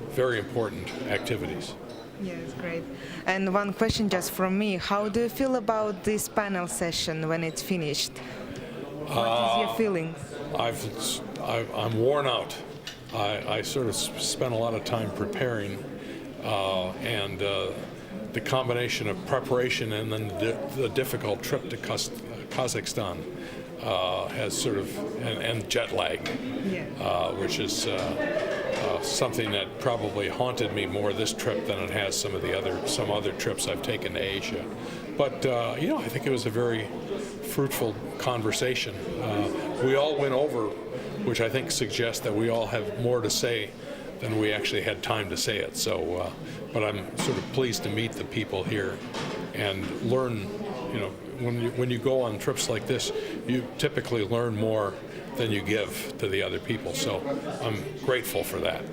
Speaker 18: very important activities.
Speaker 13: Yes, great. And one question just from me. How do you feel about this panel session when it's finished? What is your feelings?
Speaker 18: I'm worn out. I sort of spent a lot of time preparing, and the combination of preparation and then the difficult trip to Kazakhstan has sort of, and jet lag, which is something that probably haunted me more this trip than it has some other trips I've taken to Asia. But I think it was a very fruitful conversation. We all went over, which I think suggests that we all have more to say than we actually had time to say it. So, but I'm sort of pleased to meet the people here and learn. When you go on trips like this, you typically learn more than you give to the other people. So I'm grateful for that.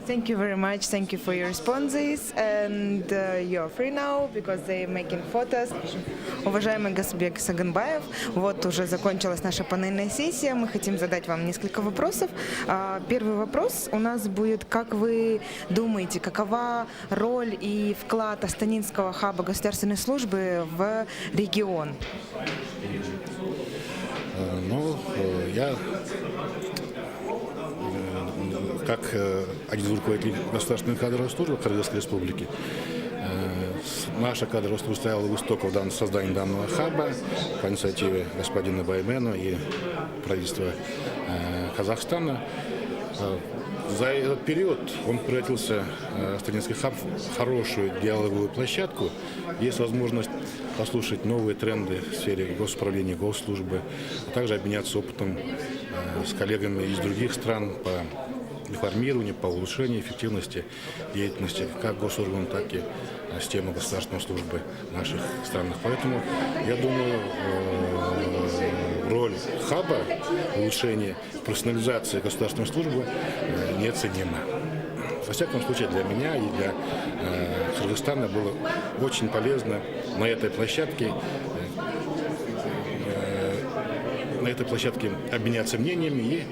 Speaker 13: Thank you very much. Thank you for your responses. And you're free now because they're making photos. Уважаемый Газбек Саганбаев, вот уже закончилась наша панельная сессия. Мы хотим задать вам несколько вопросов. Первый вопрос у нас будет: как вы думаете, какова роль и вклад Астанинского хаба государственной службы в регион?
Speaker 19: Я как один из руководителей государственной кадровой службы Кыргызской республики, наша кадровая служба стояла у истоков создания данного хаба по инициативе господина Баймена и правительства Казахстана. За этот период он превратился, студенческий хаб, в хорошую диалоговую площадку. Есть возможность послушать новые тренды в сфере госуправления, госслужбы, а также обменяться опытом с коллегами из других стран по реформированию, по улучшению эффективности деятельности как госорганов, так и системы государственной службы в наших странах. Поэтому, я думаю, роль хаба в улучшении профессионализации государственной службы неоценима. Во всяком случае, для меня и для Кыргызстана было очень полезно на этой площадке обменяться мнениями и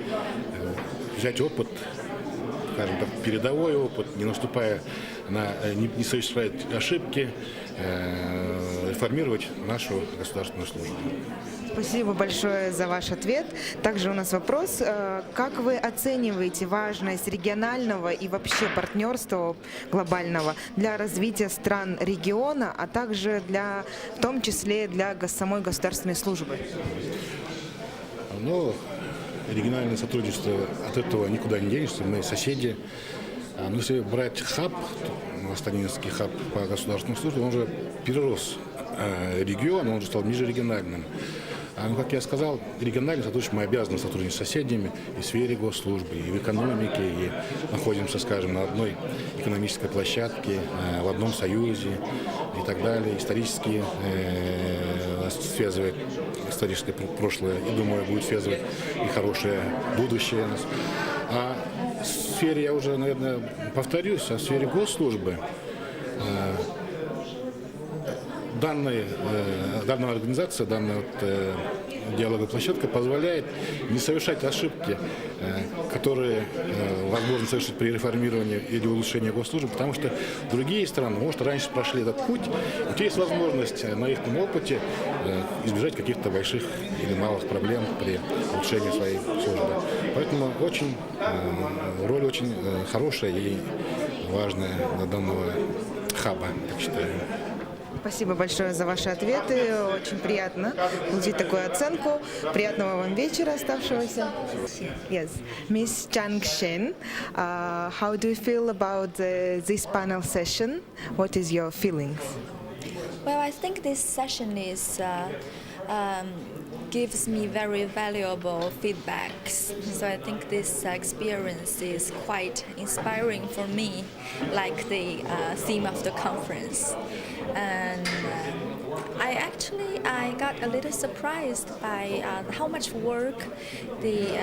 Speaker 19: взять опыт, скажем так, передовой опыт, не наступая не совершать ошибки, реформировать нашу государственную службу.
Speaker 13: Спасибо большое за ваш ответ. Также у нас вопрос. Как вы оцениваете важность регионального и вообще партнерства глобального для развития стран региона, а также в том числе для самой государственной службы?
Speaker 19: Ну, региональное сотрудничество, от этого никуда не денешься, мы соседи. Но если брать хаб, Астанинский хаб по государственной службе, он уже перерос регион, он уже стал межрегиональным. Ну, как я сказал, региональное сотрудничество, мы обязаны сотрудничать с соседями и в сфере госслужбы, и в экономике, и находимся, скажем, на одной экономической площадке, в одном союзе и так далее. Исторически связывает историческое прошлое, и, думаю, будет связывать и хорошее будущее нас. А в сфере, я уже, наверное, повторюсь, в сфере госслужбы данная организация, данная диалоговая площадка позволяет не совершать ошибки, которые возможно совершить при реформировании или улучшении госслужбы, потому что другие страны, может, раньше прошли этот путь, у тебя есть возможность на их опыте избежать каких-то больших или малых проблем при улучшении своей службы. Поэтому роль очень хорошая и важная для данного хаба, так считаю.
Speaker 13: Спасибо большое за ваши ответы. Очень приятно получить такую оценку. Приятного вам вечера оставшегося. Yes. Miss Chang Shen, how do you feel about this panel session? What is your feelings?
Speaker 20: Well, I think this session gives me very valuable feedbacks. So I think this experience is quite inspiring for me, like the theme of the conference. And I got a little surprised by how much work the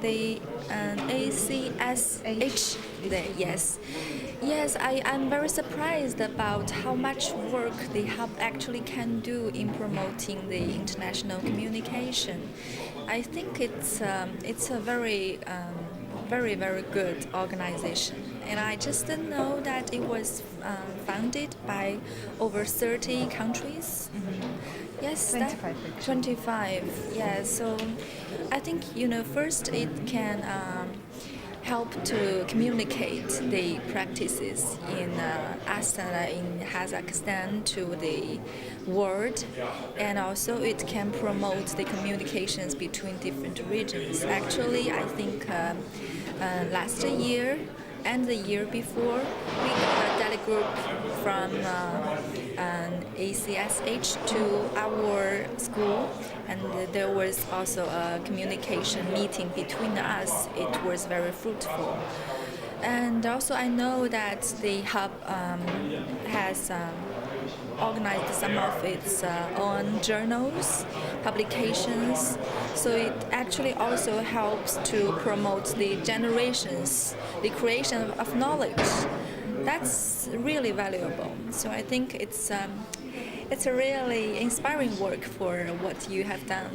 Speaker 20: the ACSH. Yes, I'm very surprised about how much work the hub actually can do in promoting the international communication. I think it's a very good organization, and I just didn't know that it was founded by over 30 countries. Yes, 25. Yeah, so I think first it can help to communicate the practices in Astana in Kazakhstan to the world, and also it can promote the communications between different regions. Actually, I think last year and the year before, we got a delegate group from ACSH to our school, and there was also a communication meeting between us. It was very fruitful. And also I know that the hub has organized some of its own journals, publications, so it actually also helps to promote the creation of knowledge. That's really valuable. So I think it's a really inspiring work for what you have done.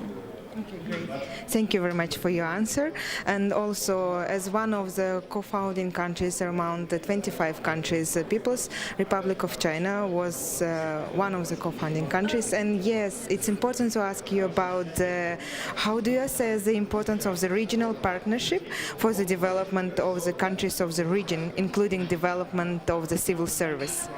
Speaker 13: Okay, great. Thank you very much for your answer. And also, as one of the co-founding countries among the 25 countries, the People's Republic of China was one of the co-founding countries. And yes, it's important to ask you about how do you assess the importance of the regional partnership for the development of the countries of the region, including development of the civil service?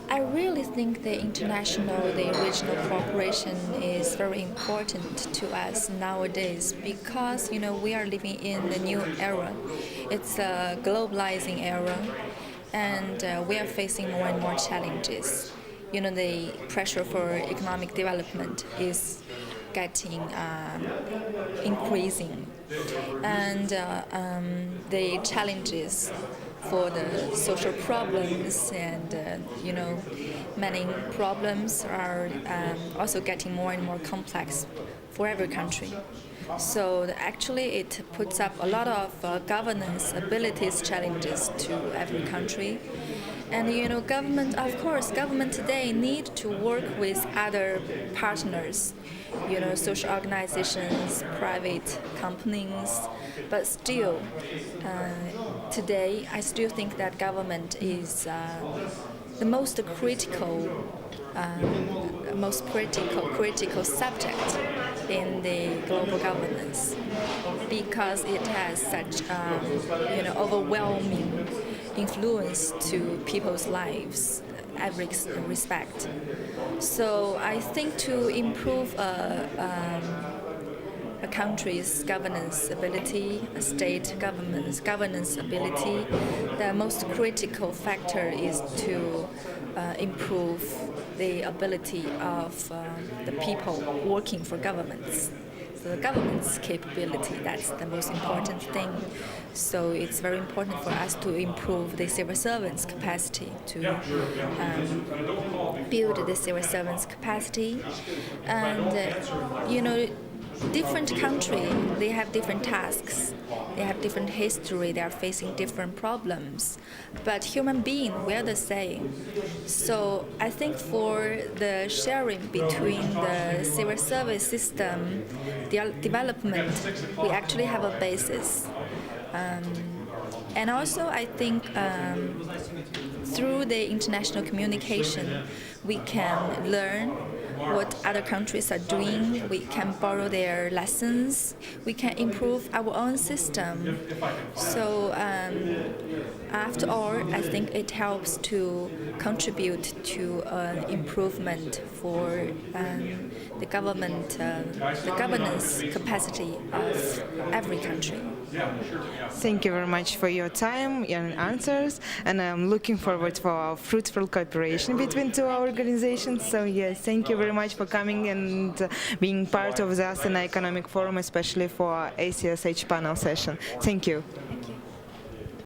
Speaker 20: I really think the regional cooperation is very important to us nowadays because, we are living in a new era. It's a globalizing era, and we are facing more and more challenges. The pressure for economic development is getting increasing, and the challenges for the social problems and many problems are also getting more and more complex for every country. So actually it puts up a lot of governance abilities challenges to every country. And government today need to work with other partners, social organizations, private companies, but still, today I still think that government is the most critical subject in the global governance because it has such overwhelming influence to people's lives, every respect. So I think to improve a country's governance ability, a state government's governance ability, the most critical factor is to improve the ability of the people working for governments. So the government's capability, that's the most important thing. So it's very important for us to improve the civil servants' capacity, to build the civil servants' capacity. And, different countries, they have different tasks, they have different history, they are facing different problems. But human beings, we are the same. So I think for the sharing between the civil service system, the development, we actually have a basis. And also I think through the international communication, we can learn what other countries are doing, we can borrow their lessons, we can improve our own system. So after all, I think it helps to contribute to an improvement for the governance capacity of every country.
Speaker 13: Thank you very much for your time and answers, and I'm looking forward for our fruitful cooperation between two organizations. So yes, thank you very much for coming and being part of the Astana Economic Forum, especially for ACSH panel session. Thank you.